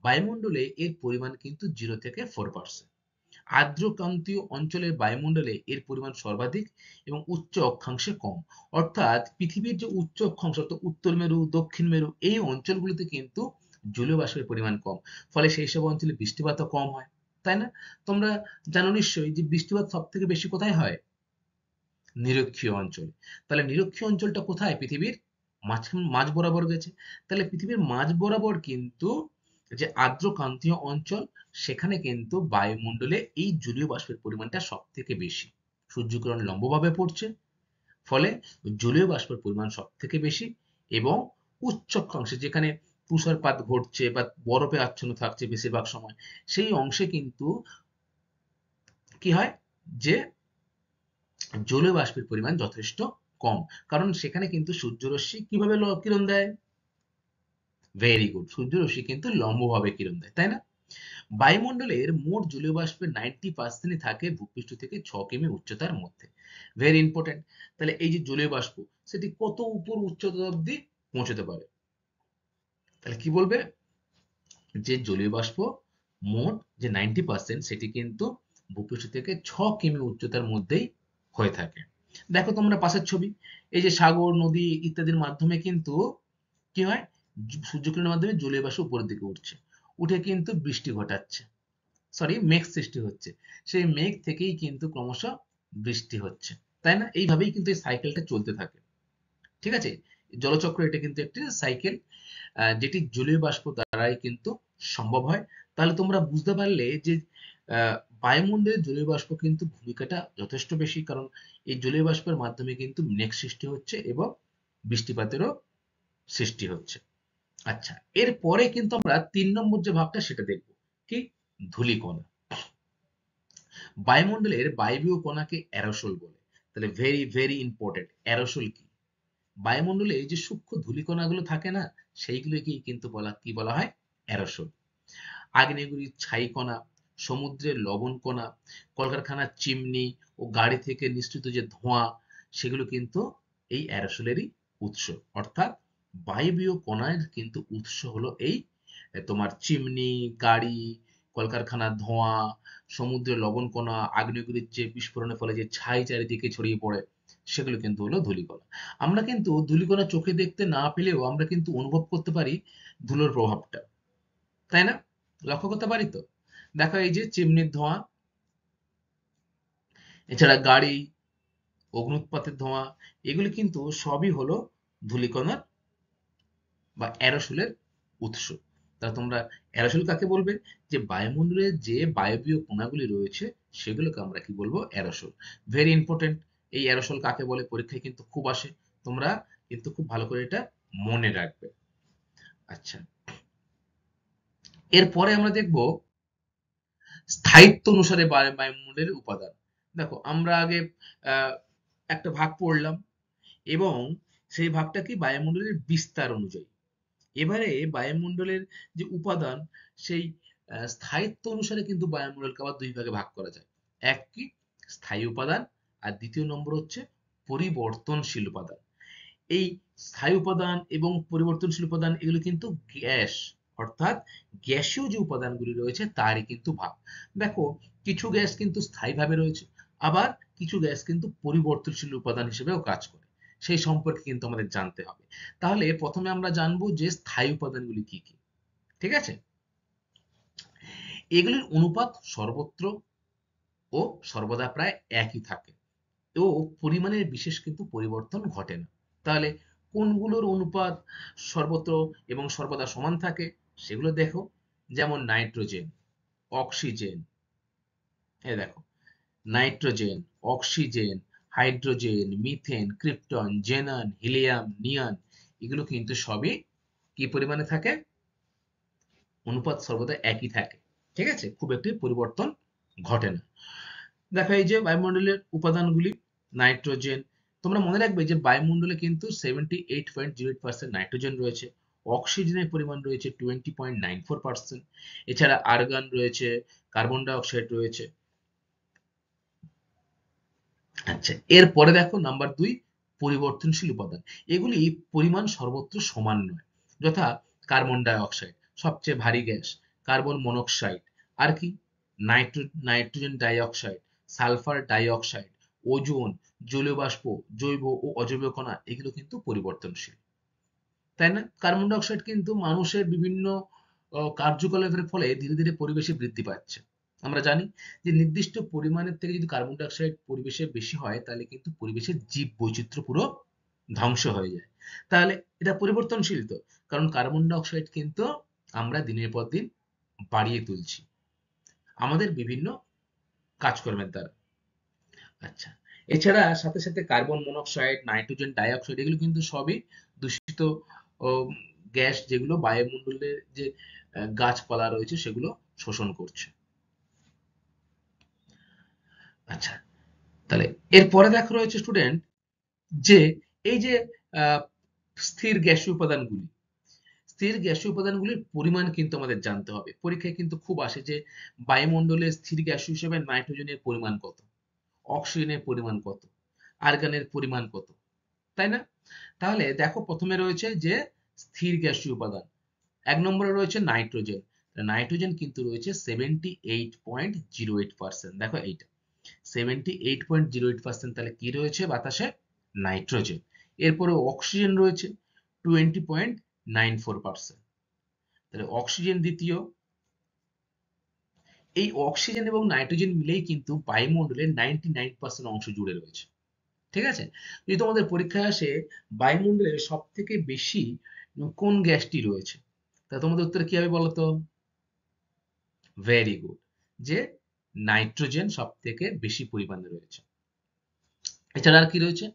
বায়ুমণ্ডলে এর পরিমাণ কিন্তু 0 থেকে 4%। আর্দ্র ক্রান্তীয় অঞ্চলের বায়ুমণ্ডলে এর পরিমাণ সর্বাধিক এবং উচ্চ অক্ষাংশে কম। অর্থাৎ পৃথিবীর যে উচ্চ অক্ষাংশ অর্থাৎ উত্তর মেরু, দক্ষিণ মেরু এই অঞ্চলগুলিতে কিন্তু জলীয় বাষ্পের পরিমাণ কম। ফলে সেই সব অঞ্চলে বৃষ্টিপাতও কম হয়, তাই না? তোমরা জানো নিশ্চয়ই যে বৃষ্টিপাত সব থেকে বেশি কোথায় হয়? নিরক্ষীয় অঞ্চলে। তাহলে নিরক্ষীয় অঞ্চলটা কোথায়? পৃথিবীর মাঝ বরাবর গেছে। তাহলে পৃথিবীর মাঝ বরাবর কিন্তু যে আর্দ্র ক্রান্তীয় অঞ্চল সেখানে কিন্তু বায়ুমণ্ডলে এই জলীয় বাষ্পের পরিমাণটা সব থেকে বেশি। সূর্যকিরণ লম্বভাবে পড়ছে, ফলে জলীয় বাষ্পের পরিমাণ সব থেকে বেশি এবং উচ্চ অক্ষাংশে যেখানে তুষারপাত ঘটছে বা বরফে আচ্ছন্ন থাকছে বেশিরভাগ সময়, সেই অংশে কিন্তু কি হয় যে জলীয় বাষ্পের পরিমাণ যথেষ্ট কম। কারণ সেখানে কিন্তু সূর্যরশ্মি কিভাবে কিরণ দেয়? ভেরি গুড, সূর্যরশ্মি কিন্তু লম্বভাবে কিরণ দেয়, তাই না? বায়ুমণ্ডলের মোট জলীয় বাষ্পের 90% থাকে ভূপৃষ্ঠ থেকে 6 কিমি উচ্চতার মধ্যে। Very important. তাহলে এই যে জলীয় বাষ্প সেটি কত উপর উচ্চতা অবধি পৌঁছতে পারে? তাহলে কি বলবে? যে জলীয় বাষ্প মোট যে 90% সেটি কিন্তু ভূপৃষ্ঠ থেকে 6 কিমি উচ্চতার মধ্যেই হয়ে থাকে। দেখো তোমরা পাশের ছবি, এই যে সাগর, নদী ইত্যাদির মাধ্যমে কিন্তু কি হয়? সূর্যকিরণের মাধ্যমে জলীয় বাষ্প উপরের দিকে উঠছে, উঠে কিন্তু বৃষ্টি ঘটাচ্ছে, সরি মেঘ সৃষ্টি হচ্ছে। সেই মেঘ থেকেই কিন্তু ক্রমশ বৃষ্টি হচ্ছে, তাই না? এইভাবেই কিন্তু এই সাইকেলটা চলতে থাকে। ঠিক আছে? জলচক্র এটা কিন্তু একটি সাইকেল, যেটি জলীয় বাষ্প দ্বারাই কিন্তু সম্ভব হয়। তাহলে তোমরা বুঝতে পারলে যে বায়ুমণ্ডলের জলীয় বাষ্প কিন্তু ভূমিকাটা যথেষ্ট বেশি, কারণ এই জলীয় বাষ্পের মাধ্যমে কিন্তু মেঘ সৃষ্টি হচ্ছে এবং বৃষ্টিপাতেরও সৃষ্টি হচ্ছে। আচ্ছা, এরপরে কিন্তু আমরা 3 নম্বর যে ভাগটা সেটা দেখব। কি? ধূলিকণা। বায়ুমণ্ডলের বায়বীয় কণাকে অ্যারোসোল বলে। তাহলে ভেরি ভেরি ইম্পর্টেন্ট, অ্যারোসোল কি? বায়ুমণ্ডলে এই যে সূক্ষ্ম ধূলিকণাগুলো থাকে না, সেইগুলোকেই কিন্তু কি বলা হয়? অ্যারোসোল। আগ্নেয়গিরির ছাই কণা, সমুদ্রের লবণ কণা, কলকারখানার চিমনি ও গাড়ি থেকে নিঃসৃত যে ধোঁয়া সেগুলো কিন্তু এই অ্যারোসোলেরই উৎস। অর্থাৎ বায়বীয় কণার কিন্তু উৎস হলো এই তোমার চিমনি, গাড়ি, কলকারখানার ধোঁয়া, সমুদ্রের লবণ কণা, আগ্নেয়গিরির যে বিস্ফোরণের ফলে যে ছাই চারিদিকে ছড়িয়ে পড়ে সেগুলো কিন্তু হলো ধূলিকণা। আমরা কিন্তু ধূলিকণা চোখে দেখতে না পেলেও আমরা কিন্তু অনুভব করতে পারি ধুলোর প্রভাবটা, তাই না? লক্ষ্য করতে পারি তো? দেখো এই যে চিমনির ধোঁয়া, এছাড়া গাড়ি, অগ্নুৎপাতের ধোঁয়া, এগুলি কিন্তু সবই হলো ধূলিকণার বা অ্যারোসোলের উৎস। তাহলে তোমরা অ্যারোসোল কাকে বলবে? যে বায়ুমণ্ডলে যে বায়বীয় কণাগুলি রয়েছে সেগুলোকে আমরা কি বলবো? অ্যারোসোল। Very important. এই অ্যারোসোল কাকে বলে পরীক্ষায় কিন্তু খুব আসে, তোমরা কিন্তু খুব ভালো করে এটা মনে রাখবে। আচ্ছা, এরপরে আমরা দেখব স্থায়িত্ব অনুসারে বায়ুমণ্ডলের উপাদান। দেখো আমরা আগে আহ, একটা ভাগ পড়লাম এবং সেই ভাগটা কি? বায়ুমণ্ডলের বিস্তার অনুযায়ী। এবারে বায়ুমণ্ডলের যে উপাদান সেই স্থায়িত্ব অনুসারে কিন্তু বায়ুমণ্ডলকে আবার দুই ভাগে ভাগ করা যায়। এক কি? স্থায়ী উপাদান, আর দ্বিতীয় নম্বর হচ্ছে পরিবর্তনশীল উপাদান। এই স্থায়ী উপাদান এবং পরিবর্তনশীল উপাদান এগুলো কিন্তু গ্যাস, অর্থাৎ গ্যাসীয় যে উপাদানগুলি রয়েছে তারই কিন্তু ভাগ। দেখো কিছু গ্যাস কিন্তু স্থায়ীভাবে রয়েছে, আবার কিছু গ্যাস কিন্তু পরিবর্তনশীল উপাদান হিসেবেও কাজ করে। সেই সম্পর্কে কিন্তু আমাদের জানতে হবে। তাহলে প্রথমে আমরা জানবো যে স্থায়ী উপাদানগুলি কি কি। ঠিক আছে? এগুলির অনুপাত সর্বত্র ও সর্বদা প্রায় একই থাকে ও পরিমাণের বিশেষ কিন্তু পরিবর্তন ঘটে না। তাহলে কোনগুলোর অনুপাত সর্বত্র এবং সর্বদা সমান থাকে সেগুলো দেখো। যেমন নাইট্রোজেন, অক্সিজেন, এই দেখো nitrogen, oxygen, hydrogen, methane, krypton, xenon, helium, neon, এগুলো কিন্তু সবই কি পরিমাণে থাকে? অনুপাত সর্বদা একই থাকে। ঠিক আছে? খুব একটি পরিবর্তন ঘটে না। দেখো এই যে বায়ুমণ্ডলের উপাদানগুলি, নাইট্রোজেন, তোমরা মনে রাখবে যে বায়ুমণ্ডলে কিন্তু 78.08% নাইট্রোজেন রয়েছে, অক্সিজেনের পরিমাণ রয়েছে 20.94%, এছাড়া আর্গন রয়েছে, কার্বন ডাই অক্সাইড রয়েছে। আচ্ছা, এরপরে দেখো নাম্বার 2, পরিবর্তনশীল উপাদান, এগুলি পরিমাণ সর্বত্র সমান নয়। যথা কার্বন ডাই অক্সাইড সবচেয়ে ভারী গ্যাস, কার্বন মনোক্সাইড, আর কি nitrogen die oxide, sulphur die oxide, ozone, জলীয় বাষ্প, জৈব ও অজৈব কণা, এগুলো কিন্তু পরিবর্তনশীল, তাই না? কার্বন ডাই অক্সাইড কিন্তু মানুষের বিভিন্ন কার্যকলাপের ফলে ধীরে ধীরে পরিবেশে বৃদ্ধি পাচ্ছে। আমরা জানি যে নির্দিষ্ট পরিমাণের থেকে যদি কার্বন ডাই অক্সাইড পরিবেশে বেশি হয় তাহলে কিন্তু পরিবেশের জীব বৈচিত্র্য পুরো ধ্বংস হয়ে যায়। তাহলে এটা পরিবর্তনশীল তো, কারণ কার্বন ডাই অক্সাইড কিন্তু আমরা দিনের পর দিন বাড়িয়ে তুলছি আমাদের বিভিন্ন কাজকর্মের দ্বারা। আচ্ছা, এছাড়া সাথে সাথে carbon monoxide, nitrogen die oxide, এগুলো কিন্তু সবই দূষিত গ্যাস, যেগুলো বায়ুমণ্ডলের যে গাছপালা রয়েছে সেগুলো শোষণ করছে। আচ্ছা, তাহলে এরপরে দেখো রয়েছে স্টুডেন্ট যে এই যে আহ, স্থির গ্যাসীয় উপাদানগুলি, স্থির গ্যাসীয় উপাদানগুলির পরিমাণ কিন্তু আমাদের জানতে হবে। পরীক্ষায় কিন্তু খুব আসে যে বায়ুমণ্ডলে স্থির গ্যাসীয় হিসেবে নাইট্রোজেনের পরিমাণ কত, অক্সিজেনের পরিমাণ কত, আর্গনের পরিমাণ কত, তাই না? তাহলে দেখো প্রথমে রয়েছে যে স্থির গ্যাসীয় উপাদান, এক নম্বরে রয়েছে নাইট্রোজেন। নাইট্রোজেন কিন্তু রয়েছে 78.08%। দেখো এইটা 78.08%, তাহলে কি রয়েছে বাতাসে? নাইট্রোজেন। এরপরে অক্সিজেন রয়েছে 20.94%। তাহলে অক্সিজেন দ্বিতীয়। এই অক্সিজেন এবং নাইট্রোজেন মিলেই কিন্তু বায়ুমণ্ডলের 99% অংশ জুড়ে রয়েছে। ঠিক আছে? যদি তোমাদের পরীক্ষায় আসে বায়ুমণ্ডলের সব থেকে বেশি কোন গ্যাসটি রয়েছে, তা তোমাদের উত্তর কি হবে বলো তো? ভেরি গুড, যে নাইট্রোজেন সব থেকে বেশি পরিমাণে রয়েছে। এছাড়া আর কি রয়েছে?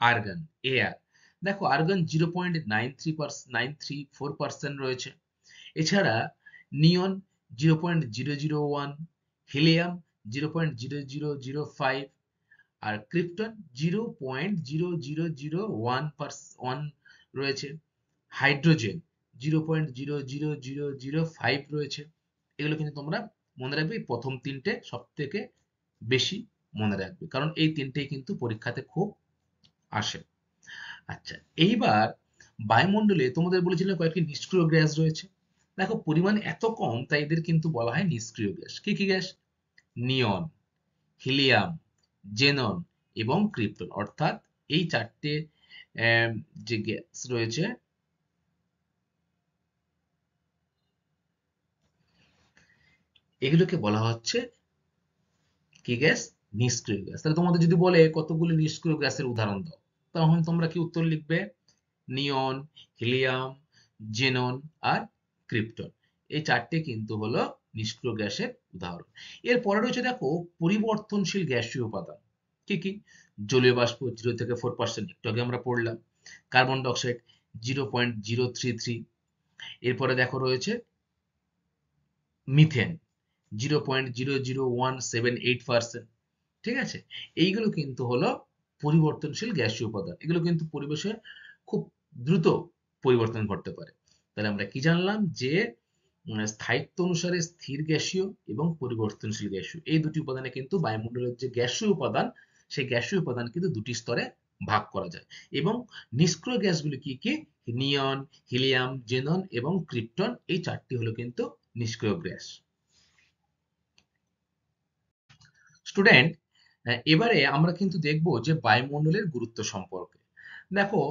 Argon, air. দেখো আর্গন 0.93% রয়েছে। এছাড়া নিয়ন 0.001, হিলিয়াম 0.0005, আর ক্রিপ্টন 0.00011 রয়েছে। হাইড্রোজেন 0.00005 রয়েছে। এগুলো কিন্তু তোমরা মনে রাখবে, এই প্রথম তিনটে সব থেকে বেশি মনে রাখবে, কারণ এই তিনটেই কিন্তু পরীক্ষাতে খুব আসে। আচ্ছা, এইবার বায়ুমণ্ডলে তোমাদের বলেছিলাম কয়েকটি নিষ্ক্রিয় গ্যাস রয়েছে। দেখো পরিমাণ এত কম তাই এদের কিন্তু বলা হয় নিষ্ক্রিয় গ্যাস। কি কি গ্যাস? নিয়ন, হিলিয়াম, জেনন এবং ক্রিপ্টন। অর্থাৎ এই চারটে যে গ্যাস রয়েছে এগুলোকে বলা হচ্ছে কি গ্যাস? নিষ্ক্রিয় গ্যাস। তাহলে তোমাদের যদি বলে কতগুলি নিষ্ক্রিয় গ্যাসের উদাহরণ দাও, তখন তোমরা কি উত্তর লিখবে? নিয়ন, হিলিয়াম, জেনন আর ক্রিপ্টন। এই চারটে কিন্তু হলো নিষ্ক্রিয় গ্যাসের উদাহরণ। এরপরে রয়েছে দেখো পরিবর্তনশীল গ্যাসীয় উপাদান। কি কি? জলীয় বাষ্প 0 থেকে 4%, একটু আগে আমরা পড়লাম। Carbon dioxide 0.033। এরপরে দেখো রয়েছে মিথেন 0.00178%। ঠিক আছে? এইগুলো কিন্তু হলো পরিবর্তনশীল গ্যাসীয় উপাদান। এগুলো কিন্তু পরিবেশে খুব দ্রুত পরিবর্তন ঘটতে পারে। তাহলে আমরা কি জানলাম? যে স্থায়িত্ব অনুসারে স্থির গ্যাসীয় এবং পরিবর্তনশীল গ্যাসীয় এই দুটি উপাদানে কিন্তু বায়ুমণ্ডলের যে গ্যাসীয় উপাদান, সেই গ্যাসীয় উপাদান কিন্তু দুটি স্তরে ভাগ করা যায়। এবং নিষ্ক্রিয় গ্যাসগুলি কি কি? নিয়ন, হিলিয়াম, জেনন এবং ক্রিপ্টন, এই চারটি হলো কিন্তু নিষ্ক্রিয় গ্যাস। স্টুডেন্ট, এবারে আমরা কিন্তু দেখব যে বায়ুমণ্ডলের গুরুত্ব সম্পর্কে। দেখো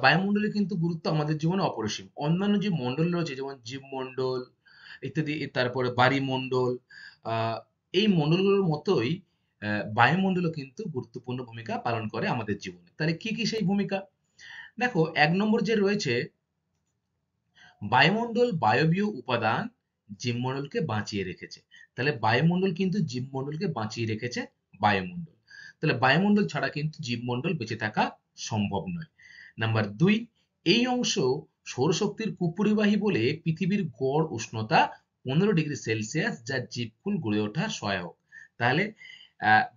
বায়ুমণ্ডলের কিন্তু গুরুত্ব আমাদের জীবনে অপরিসীম। অন্যান্য যে মণ্ডল রয়েছে যেমন জীবমণ্ডল ইত্যাদি, তারপরে বায়ুমণ্ডল, এই মণ্ডলগুলোর মতোই বায়ুমণ্ডলও কিন্তু গুরুত্বপূর্ণ ভূমিকা পালন করে আমাদের জীবনে। তাহলে কি কি সেই ভূমিকা? দেখো এক নম্বর যে রয়েছে, বায়ুমণ্ডল বায়বীয় উপাদান জীবমণ্ডলকে বাঁচিয়ে রেখেছে। তাহলে বায়ুমণ্ডল কিন্তু জীবমণ্ডলকে বাঁচিয়ে রেখেছে। বায়ুমণ্ডল, তাহলে বায়ুমণ্ডল ছাড়া কিন্তু জীবমণ্ডল বেঁচে থাকা সম্ভব নয়। নাম্বার দুই, এই অংশ সৌরশক্তির কুপরিবাহী বলে পৃথিবীর গড় উষ্ণতা 15°C, যা জীবকুল গড়ে ওঠা সহায়ক। তাহলে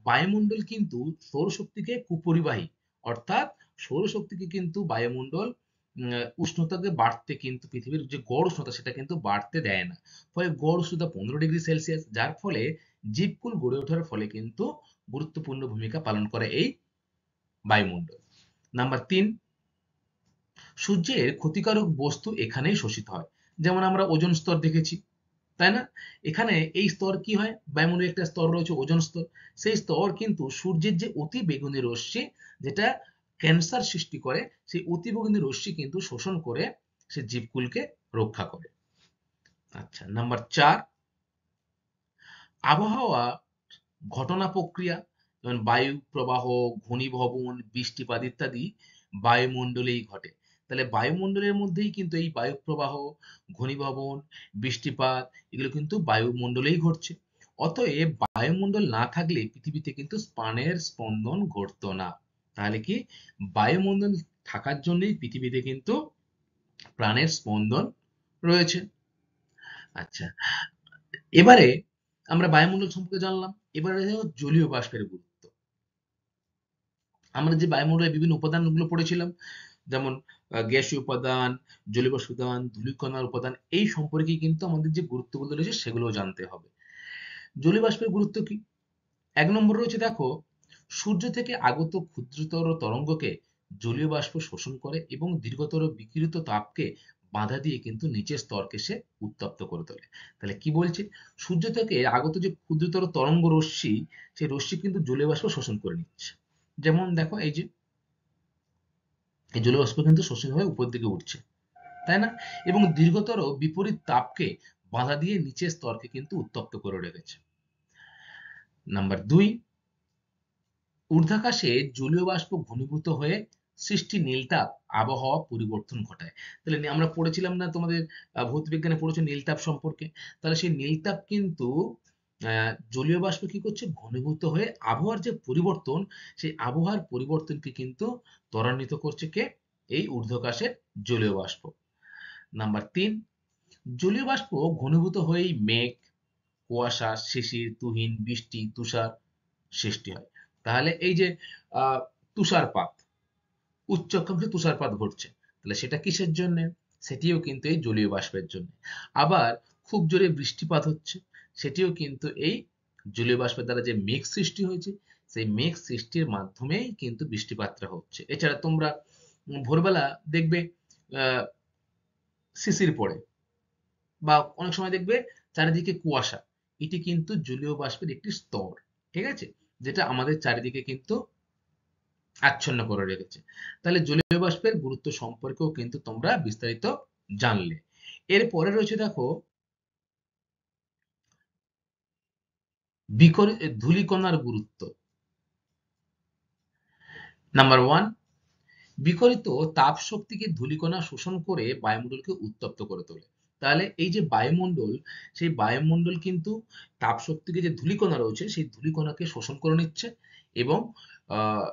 বায়ুমণ্ডল কিন্তু সৌরশক্তিকে কুপরিবাহী, অর্থাৎ সৌরশক্তিকে কিন্তু বায়ুমণ্ডল উষ্ণতাকে বাড়তে, কিন্তু পৃথিবীর যে গড় উষ্ণতা সেটা কিন্তু বাড়তে দেয় না। ফলে গড় উষ্ণতা 15°C, যার ফলে জীবকুল গড়ে ওঠার ফলে কিন্তু গুরুত্বপূর্ণ ভূমিকা পালন করে এই বায়ুমণ্ডল। নাম্বার 3, সূর্যের ক্ষতিকারক বস্তু এখানেই শোষিত হয়। যেমন আমরা ওজোন স্তর দেখেছি, তাই না? এখানে এই স্তর কি হয়, বায়ুমণ্ডলের একটা স্তর রয়েছে ওজোন স্তর, সেই স্তর কিন্তু সূর্যের যে অতি বেগুনি রশ্মি, যেটা ক্যান্সার সৃষ্টি করে, সেই অতি বেগুনি রশ্মি কিন্তু শোষণ করে সে জীবকুলকে রক্ষা করে। আচ্ছা, নাম্বার 4, আবহাওয়া ঘটনা প্রক্রিয়া, যেমন বায়ু প্রবাহ, ঘনীভবন, বৃষ্টিপাত ইত্যাদি বায়ুমণ্ডলেই ঘটে। তাহলে বায়ুমণ্ডলের মধ্যেই কিন্তু এই বায়ু প্রবাহ, ঘনীভবন, বৃষ্টিপাত এগুলো কিন্তু বায়ুমণ্ডলেই ঘটছে। অতএব বায়ুমণ্ডল না থাকলে পৃথিবীতে কিন্তু প্রাণের স্পন্দন ঘটতো না। তাহলে কি, বায়ুমণ্ডল থাকার জন্যই পৃথিবীতে কিন্তু প্রাণের স্পন্দন রয়েছে। আচ্ছা, এবারে আমরা বায়ুমণ্ডল সম্পর্কে জানলাম। এবারে জলীয় বাষ্পের গুরুত্ব। আমরা যে বায়ুমণ্ডলের বিভিন্ন উপাদানগুলো পড়েছিলাম, যেমন গ্যাসীয় উপাদান, জলীয় বাষ্প উপাদান, ধূলিকণার উপাদান, এই সম্পর্কে কিন্তু আমাদের যে গুরুত্বগুলো রয়েছে সেগুলোও জানতে হবে। জলীয় বাষ্পের গুরুত্ব কি? 1 নম্বর রয়েছে, দেখো, সূর্য থেকে আগত ক্ষুদ্রতর তরঙ্গকে জলীয় বাষ্প শোষণ করে এবং দীর্ঘতর বিকিরিত তাপকে বাধা দিয়ে কিন্তু নিচের স্তরকে সে উত্তপ্ত করে তোলে। তাহলে কি বলছে, সূর্য থেকে আগত যে ক্ষুদ্রতর তরঙ্গ রশ্মি, সেই রশ্মি কিন্তু জলীয় বাষ্প শোষণ করে নিচ্ছে। যেমন দেখো, এই যে এই জলীয় বাষ্প কিন্তু শোষিত হয়ে উপর দিকে উঠছে, তাই না? এবং দীর্ঘতর বিপরীত তাপকে বাধা দিয়ে নিচের স্তরকে কিন্তু উত্তপ্ত করে রেখেছে। নাম্বার 2, ঊর্ধ্বাকাশে জলীয় বাষ্প ঘনীভূত হয়ে সৃষ্টি নীলতাপ আবহাওয়া পরিবর্তন ঘটায়। তাহলে আমরা পড়েছিলাম না, তোমাদের ভৌত বিজ্ঞানে পড়েছো নীলতাপ সম্পর্কে। তাহলে সেই নীলতাপ কিন্তু জলীয় বাষ্প কি করছে, ঘনীভূত হয়ে আবহাওয়ার যে পরিবর্তন, সেই আবহাওয়ার পরিবর্তনকে কিন্তু ত্বরান্বিত করছে কে, এই ঊর্ধ্বাকাশের জলীয় বাষ্প। নাম্বার 3, জলীয় বাষ্প ঘনীভূত হয়েই মেঘ, কুয়াশা, শিশির, তুহিন, বৃষ্টি, তুষার সৃষ্টি হয়। তাহলে এই যে তুষারপাত, উচ্চ অক্ষাংশে তুষারপাত ঘটছে, তাহলে সেটা কিসের জন্য? সেটিও কিন্তু এই জলীয় বাষ্পের জন্য। আবার খুব জোরে বৃষ্টিপাত হচ্ছে, সেটিও কিন্তু এই জলীয় বাষ্পের দ্বারা যে মেঘ সৃষ্টি হয়েছে, সেই মেঘ সৃষ্টির মাধ্যমেই কিন্তু বৃষ্টিপাতটা হচ্ছে। এছাড়া তোমরা ভোরবেলা দেখবে আহ শিশির পড়ে, বা অনেক সময় দেখবে চারিদিকে কুয়াশা, এটি কিন্তু জলীয় বাষ্পের একটি স্তর, ঠিক আছে, যেটা আমাদের চারিদিকে কিন্তু আচ্ছন্ন করে রেখেছে। তাহলে জলীয় বাষ্পের গুরুত্ব সম্পর্কেও কিন্তু তোমরা বিস্তারিত জানলে। এরপরে রয়েছে, দেখো, ধূলিকণার গুরুত্ব। নাম্বার 1, বিকিরিত তাপ শক্তিকে ধূলিকণা শোষণ করে বায়ুমণ্ডলকে উত্তপ্ত করে তোলে। তাহলে এই যে বায়ুমণ্ডল, সেই বায়ুমণ্ডল কিন্তু তাপ শক্তিকে, যে ধূলিকণা রয়েছে সেই ধূলিকণাকে শোষণ করে নিচ্ছে এবং আহ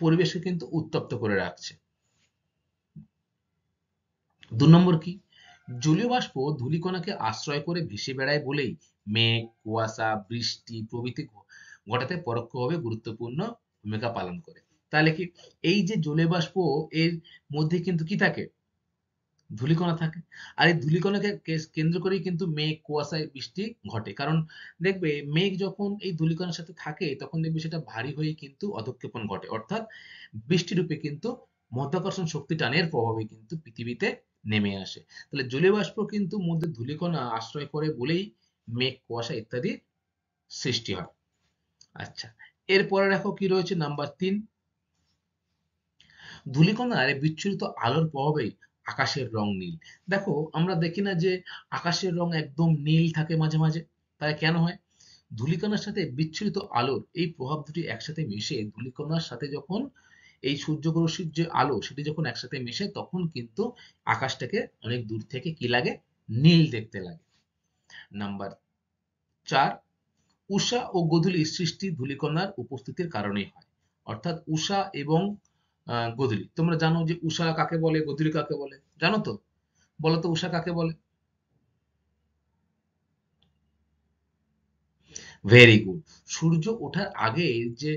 পরিবেশকে কিন্তু উত্তপ্ত করে রাখছে। 2 নম্বর কি, জলীয় বাষ্প ধূলিকণাকে আশ্রয় করে ভেসে বেড়ায় বলেই মেঘ, কুয়াশা, বৃষ্টি প্রভৃতি ঘটাতে পরোক্ষভাবে গুরুত্বপূর্ণ ভূমিকা পালন করে। তাহলে কি, এই যে জলীয় বাষ্প, এর মধ্যে কিন্তু কি থাকে, ধূলিকণা থাকে। আর এই ধূলিকণাকে কেন্দ্র করেই কিন্তু মেঘ, কুয়াশায় বৃষ্টি ঘটে। কারণ দেখবে, মেঘ যখন এই ধূলিকণার সাথে থাকে তখন দেখবে সেটা ভারী হয়ে কিন্তু অধঃক্ষেপণ ঘটে, অর্থাৎ বৃষ্টিরূপে কিন্তু মাধ্যাকর্ষণ শক্তি টানের প্রভাবে কিন্তু পৃথিবীতে নেমে আসে। তাহলে জলীয় বাষ্প কিন্তু মধ্যে ধূলিকণা আশ্রয় করে বলেই মেঘ, কুয়াশা ইত্যাদি সৃষ্টি হয়। আচ্ছা, এরপরে দেখো কি রয়েছে, নাম্বার 3, ধূলিকণার বিচ্ছুরিত আলোর প্রভাবেই আকাশের রং নীল। দেখো, আমরা দেখি না যে আকাশের রং একদম নীল থাকে মাঝে মাঝে, তাই কেন হয়? ধূলিকণার সাথে বিচ্ছুরিত আলোর এই প্রভাব দুটি একসাথে মিশে ধূলিকণার সাথে যখন এই সূর্যরশ্মির যে আলো সেটি যখন একসাথে মেশে, তখন কিন্তু আকাশটাকে অনেক দূর থেকে কি লাগে, নীল দেখতে লাগে। নাম্বার 4, উষা ও গোধূলির সৃষ্টি ধূলিকণার উপস্থিতির কারণেই হয়। অর্থাৎ উষা এবং গোধূলি, তোমরা জানো যে উষা কাকে বলে, গোধূলি কাকে বলে, জানো তো? বলো তো, উষা কাকে বলে? Very good. সূর্য ওঠার আগে যে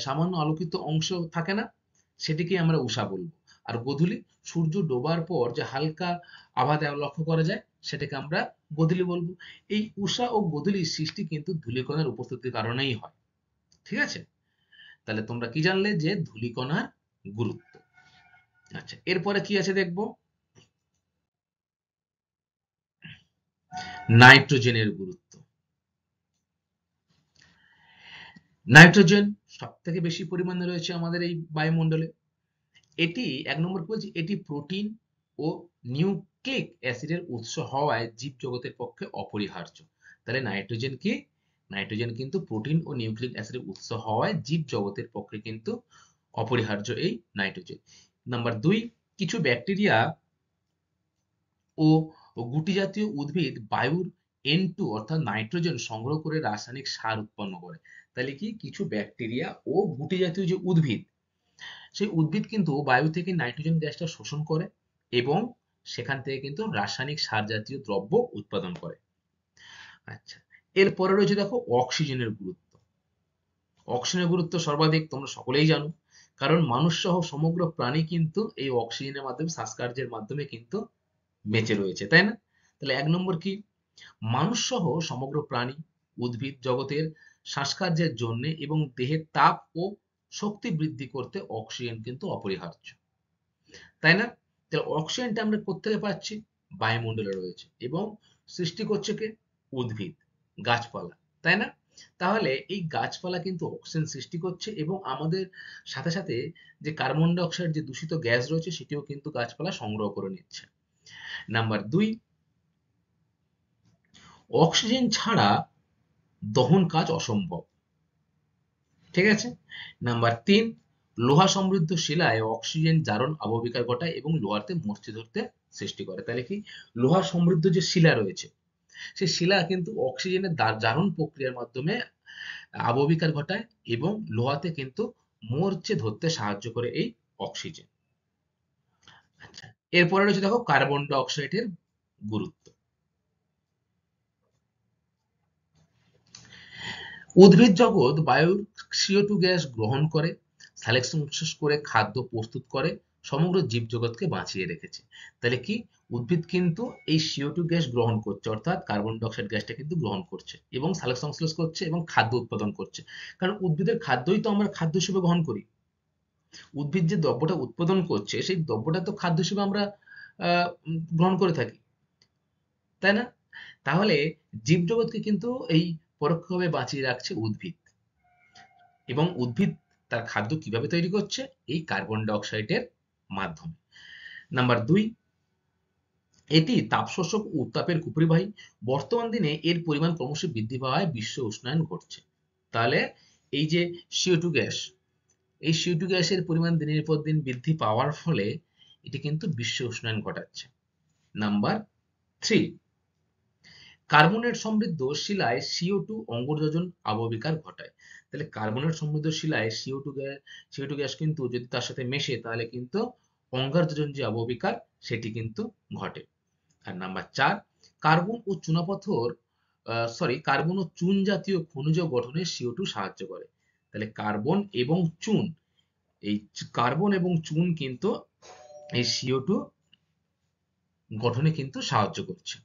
সামান্য আলোকিত অংশ থাকে না, সেটিকে আমরা উষা বলবো। আর গোধূলি, সূর্য ডোবার পর যে হালকা আভা লক্ষ্য করা যায়, সেটাকে আমরা গোধূলি বলবো। এই উষা ও গোধূলির সৃষ্টি কিন্তু ধূলিকণার উপস্থিতির কারণেই হয়। ঠিক আছে? তাহলে তোমরা কি জানলে, যে ধূলিকণার গুরুত্ব। আচ্ছা, এরপরে কি আছে দেখবো, নাইট্রোজেনের গুরুত্ব। নাইট্রোজেন সব থেকে বেশি পরিমাণে রয়েছে আমাদের এই বায়ুমণ্ডলে। এটি এক নম্বর বলছি, এটি প্রোটিন ও নিউক্লিক অ্যাসিডের উৎস হওয়ায় জীবজগতের পক্ষে অপরিহার্য। তাহলে নাইট্রোজেন কি, নাইট্রোজেন কিন্তু প্রোটিন ও নিউক্লিক অ্যাসিডের উৎস হওয়ায় জীবজগতের পক্ষে কিন্তু অপরিহার্য এই নাইট্রোজেন। নাম্বার দুই, কিছু ব্যাকটেরিয়া ও গুটি জাতীয় উদ্ভিদ বায়ুর N2 অর্থাৎ নাইট্রোজেন সংগ্রহ করে রাসায়নিক সার উৎপন্ন করে। তাহলে কি, কিছু ব্যাকটেরিয়া ও গুটি জাতীয় যে উদ্ভিদ, সেই উদ্ভিদ কিন্তু বায়ু থেকে নাইট্রোজেন গ্যাসটা শোষণ করে এবং সেখান থেকে কিন্তু রাসায়নিক সার জাতীয় দ্রব্য উৎপাদন করে। আচ্ছা, এরপরে রয়েছে দেখো অক্সিজেনের গুরুত্ব। অক্সিজেনের গুরুত্ব সর্বাধিক, তোমরা সকলেই জানো, কারণ মানুষ সহ সমগ্র প্রাণী কিন্তু এই অক্সিজেনের মাধ্যমে, শ্বাসকার্যের মাধ্যমে কিন্তু বেঁচে রয়েছে, তাই না? তাহলে এক নম্বর কি, মানুষ সহ সমগ্র প্রাণী, উদ্ভিদ জগতের শ্বাসকার্যের জন্য এবং দেহের তাপ ও শক্তি বৃদ্ধি করতে অক্সিজেন কিন্তু অপরিহার্য, তাই না? তাহলে অক্সিজেনটা আমরা কোত্থেকে পাচ্ছি? বায়ুমণ্ডলে রয়েছে এবং সৃষ্টি করছে কে? উদ্ভিদ, গাছপালা, তাই না? তাহলে এই গাছপালা কিন্তু অক্সিজেন সৃষ্টি করছে এবং আমাদের সাথে সাথে যে কার্বন ডাই অক্সাইড যে দূষিত গ্যাস রয়েছে সেটিও কিন্তু গাছপালা সংগ্রহ করে নিচ্ছে। নাম্বার দুই, অক্সিজেন ছাড়া দহন কাজ অসম্ভব, ঠিক আছে? নাম্বার তিন, লোহা সমৃদ্ধ শিলায় অক্সিজেন জারণ আবহবিকার ঘটায় এবং লোহাতে মূর্ছিতত্ত্বে সৃষ্টি করে। তাহলে কি, লোহা সমৃদ্ধ যে শিলা রয়েছে সেই শিলা কিন্তু অক্সিজেনের জারণ প্রক্রিয়ার মাধ্যমে আবহবিকার ঘটায় এবং লোহাতে কিন্তু মরচে ধরতে সাহায্য করে এই অক্সিজেন। আচ্ছা, এরপরে রয়েছে দেখো কার্বন ডাই অক্সাইডের গুরুত্ব। উদ্ভিদ জগৎ বায়ুর CO2 গ্যাস গ্রহণ করে, সালোক সংশ্লেষ করে খাদ্য প্রস্তুত করে, সমগ্র জীবজগৎকে বাঁচিয়ে রেখেছে। তাহলে কি, উদ্ভিদ কিন্তু এই CO2 গ্যাস গ্রহণ করছে, অর্থাৎ কার্বন ডাই অক্সাইড গ্যাসটা কিন্তু গ্রহণ করছে এবং সালোক সংশ্লেষ করছে এবং খাদ্য উৎপাদন করছে। কারণ উদ্ভিদের খাদ্যই তো আমরা খাদ্য হিসেবে গ্রহণ করি। উদ্ভিদ যে দ্রব্যটা উৎপাদন করছে সেই দ্রব্যটা তো খাদ্য হিসেবে আমরা গ্রহণ করে থাকি, তাই না? তাহলে জীবজগৎকে কিন্তু এই পরোক্ষভাবে বাঁচিয়ে রাখছে উদ্ভিদ, এবং উদ্ভিদ তার খাদ্য কিভাবে তৈরি করছে? এই কার্বন ডাই অক্সাইডের মাধ্যমে। নাম্বার দুই, এটি তাপ শোষক ও উত্তাপের কুপরিবাহী। বর্তমান দিনে এর পরিমাণ ক্রমশ বৃদ্ধি পাওয়ায় বিশ্ব উষ্ণায়ন ঘটছে। তাহলে এই যে CO2 গ্যাস, এই CO2 গ্যাসের পরিমাণ দিনের পর দিন বৃদ্ধি পাওয়ার ফলে এটি কিন্তু বিশ্ব উষ্ণায়ন ঘটাচ্ছে। নাম্বার থ্রি, কার্বনেট সমৃদ্ধ শিলায় CO2 অঙ্গরযোজন আবহবিকার ঘটায়। তাহলে কার্বনেট সমৃদ্ধ শিলায় CO2 গ্যাস কিন্তু যদি তার সাথে মেশে তাহলে কিন্তু অঙ্গারযোজন যে আবহবিকার সেটি কিন্তু ঘটে। আর নাম্বার চার, কার্বন ও চুনাপাথর কার্বন ও চুন জাতীয় খনিজ গঠনে CO2 সাহায্য করে। তাহলে কার্বন এবং চুন, এই কার্বন এবং চুন কিন্তু এই CO2 গঠনে কিন্তু সাহায্য করছে।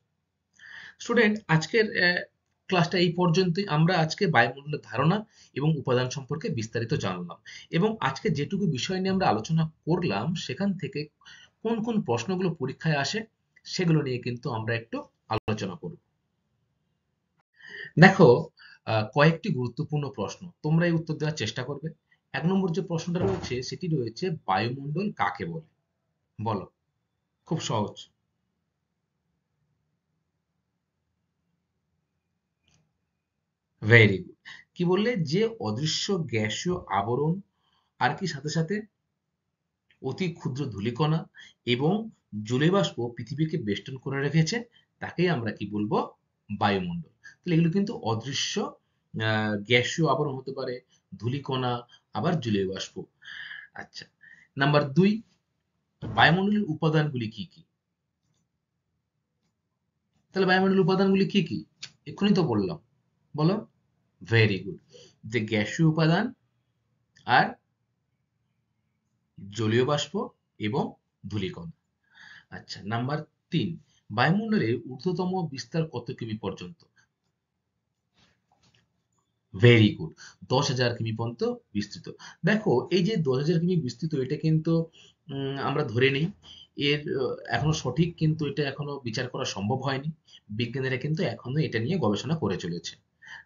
স্টুডেন্ট, আজকের ক্লাসটা এই পর্যন্তই। আমরা আজকে বায়ুমণ্ডলের ধারণা এবং উপাদান সম্পর্কে বিস্তারিত জানলাম, এবং আজকে যেটুকু বিষয় নিয়ে আমরা আলোচনা করলাম সেখান থেকে কোন কোন প্রশ্নগুলো পরীক্ষায় আসে সেগুলো নিয়ে কিন্তু আমরা একটু আলোচনা করব। দেখো, কয়েকটি গুরুত্বপূর্ণ প্রশ্ন, তোমরা এই উত্তর দেওয়ার চেষ্টা করবে। এক নম্বর যে প্রশ্নটা রয়েছে সেটি রয়েছে, বায়ুমণ্ডল কাকে বলে? বলো, খুব সহজ। Very good. কি বললে? যে অদৃশ্য গ্যাসীয় আবরণ, আর কি সাথে সাথে অতি ক্ষুদ্র ধূলিকণা এবং জলীয় বাষ্প পৃথিবীকে বেষ্টন করে রেখেছে, তাকেই আমরা কি বলবো? বায়ুমণ্ডল। তাহলে এগুলো কিন্তু অদৃশ্য গ্যাসীয় আবরণ হতে পারে, ধূলিকণা, আবার জলীয় বাষ্প। আচ্ছা, নাম্বার দুই, বায়ুমণ্ডলের উপাদানগুলি কি কি? তাহলে বায়ুমণ্ডলের উপাদানগুলি কি কি? এক্ষুনি তো বললাম, বলো। Very good. যে গ্যাসীয় উপাদান, আর জলীয় বাষ্প এবং ধূলিকণা। আচ্ছা, নাম্বার তিন, বায়ুমণ্ডলের ঊর্ধ্বতম বিস্তার কত কিমি পর্যন্ত? Very good. 10,000 কিমি পর্যন্ত বিস্তৃত। দেখো এই যে 10,000 কিমি বিস্তৃত, এটা কিন্তু আমরা ধরে নিই এর এখনো সঠিক, কিন্তু এটা এখনো বিচার করা সম্ভব হয়নি। বিজ্ঞানীরা কিন্তু এখনো এটা নিয়ে গবেষণা করে চলেছে।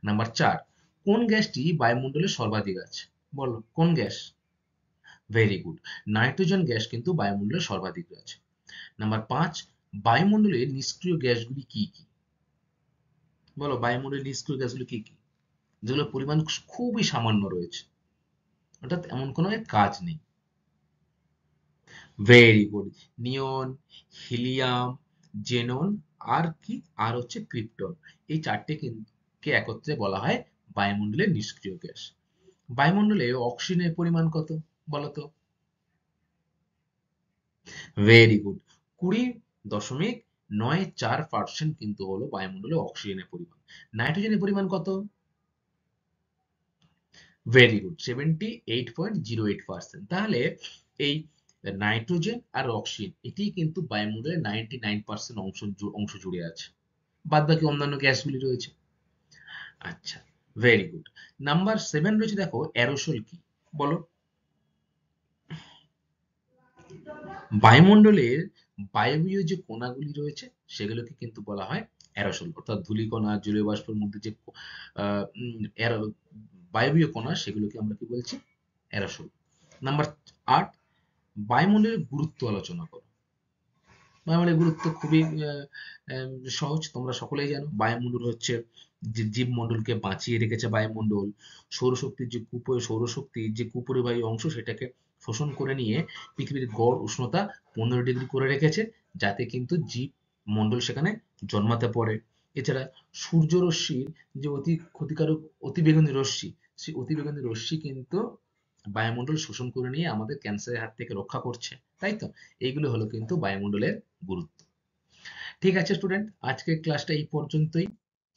নাম্বার 4, কোন গ্যাসটি বায়ুমণ্ডলে সর্বাধিক আছে? বলো কোন gas? Very good, nitrogen gas কিন্তু বায়ুমণ্ডলে সর্বাধিক আছে। নাম্বার 5, বায়ুমণ্ডলের নিষ্ক্রিয় গ্যাসগুলি কি কি? বলো বায়ুমণ্ডলের নিষ্ক্রিয় গ্যাসগুলি কি কি, যেগুলোর পরিমাণ খুবই সামান্য রয়েছে, অর্থাৎ এমন কোনো এর কাজ নেই। ভেরি গুড, নিয়ন, হিলিয়াম, জেনন, আর কি, আর হচ্ছে ক্রিপ্টন। এই চারটে কে একত্রে বলা হয় বায়ুমণ্ডলের নিষ্ক্রিয় গ্যাস। বায়ুমণ্ডলে অক্সিজেনের পরিমাণ কত বলো তো? ভেরি গুড, 20.94% কিন্তু হলো বায়ুমণ্ডলে অক্সিজেনের পরিমাণ। নাইট্রোজেনের পরিমাণ কত? Very good, 78.08%। তাহলে এই নাইট্রোজেন আর অক্সিজেন এটি কিন্তু বায়ুমণ্ডলের 99% অংশ জুড়ে আছে, বাদ বাকি অন্যান্য গ্যাসগুলি রয়েছে। আচ্ছা, ভেরি গুড। নাম্বার 7 রয়েছে, দেখো অ্যারোসল কি বলো? বায়ুমণ্ডলের বায়বীয় যে কণাগুলি রয়েছে সেগুলোকে কিন্তু বলা হয় অ্যারোসল, অর্থাৎ ধূলিকণা, জলীয় বাষ্পের মধ্যে যে আহ, উম, অ্যারো- বায়বীয় কণা সেগুলোকে আমরা কি বলছি? অ্যারোসল। নাম্বার 8, বায়ুমণ্ডলের গুরুত্ব আলোচনা করো। বায়ুমণ্ডলের গুরুত্ব খুবই সহজ, তোমরা সকলেই জানো। বায়ুমণ্ডল হচ্ছে যে জীবমণ্ডলকে বাঁচিয়ে রেখেছে বায়ুমণ্ডল। সৌরশক্তির যে কুপরিবাহী অংশ সেটাকে শোষণ করে নিয়ে পৃথিবীর গড় উষ্ণতা 15 ডিগ্রি করে রেখেছে, যাতে কিন্তু জীব মণ্ডল সেখানে জন্মাতে পারে। এছাড়া সূর্যরশ্মির যে অতি ক্ষতিকারক অতিবেগুনি রশ্মি, সেই অতিবেগুনি রশ্মি কিন্তু বায়ুমণ্ডল শোষণ করে নিয়ে আমাদের ক্যান্সারের হাত থেকে রক্ষা করছে, তাই তো? এইগুলো হলো কিন্তু বায়ুমণ্ডলের গুরুত্ব। ঠিক আছে স্টুডেন্ট, আজকের ক্লাসটা এই পর্যন্তই।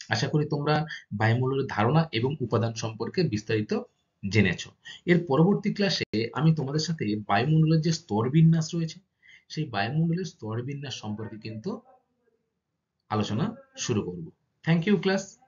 আশা করি তোমরা বায়ুমণ্ডলের ধারণা এবং উপাদান সম্পর্কে বিস্তারিত জেনেছো। এর পরবর্তী ক্লাসে আমি তোমাদের সাথে বায়ুমণ্ডলের যে স্তরবিন্যাস রয়েছে সেই বায়ুমণ্ডলের স্তরবিন্যাস সম্পর্কে কিন্তু আলোচনা শুরু করব। Thank you class.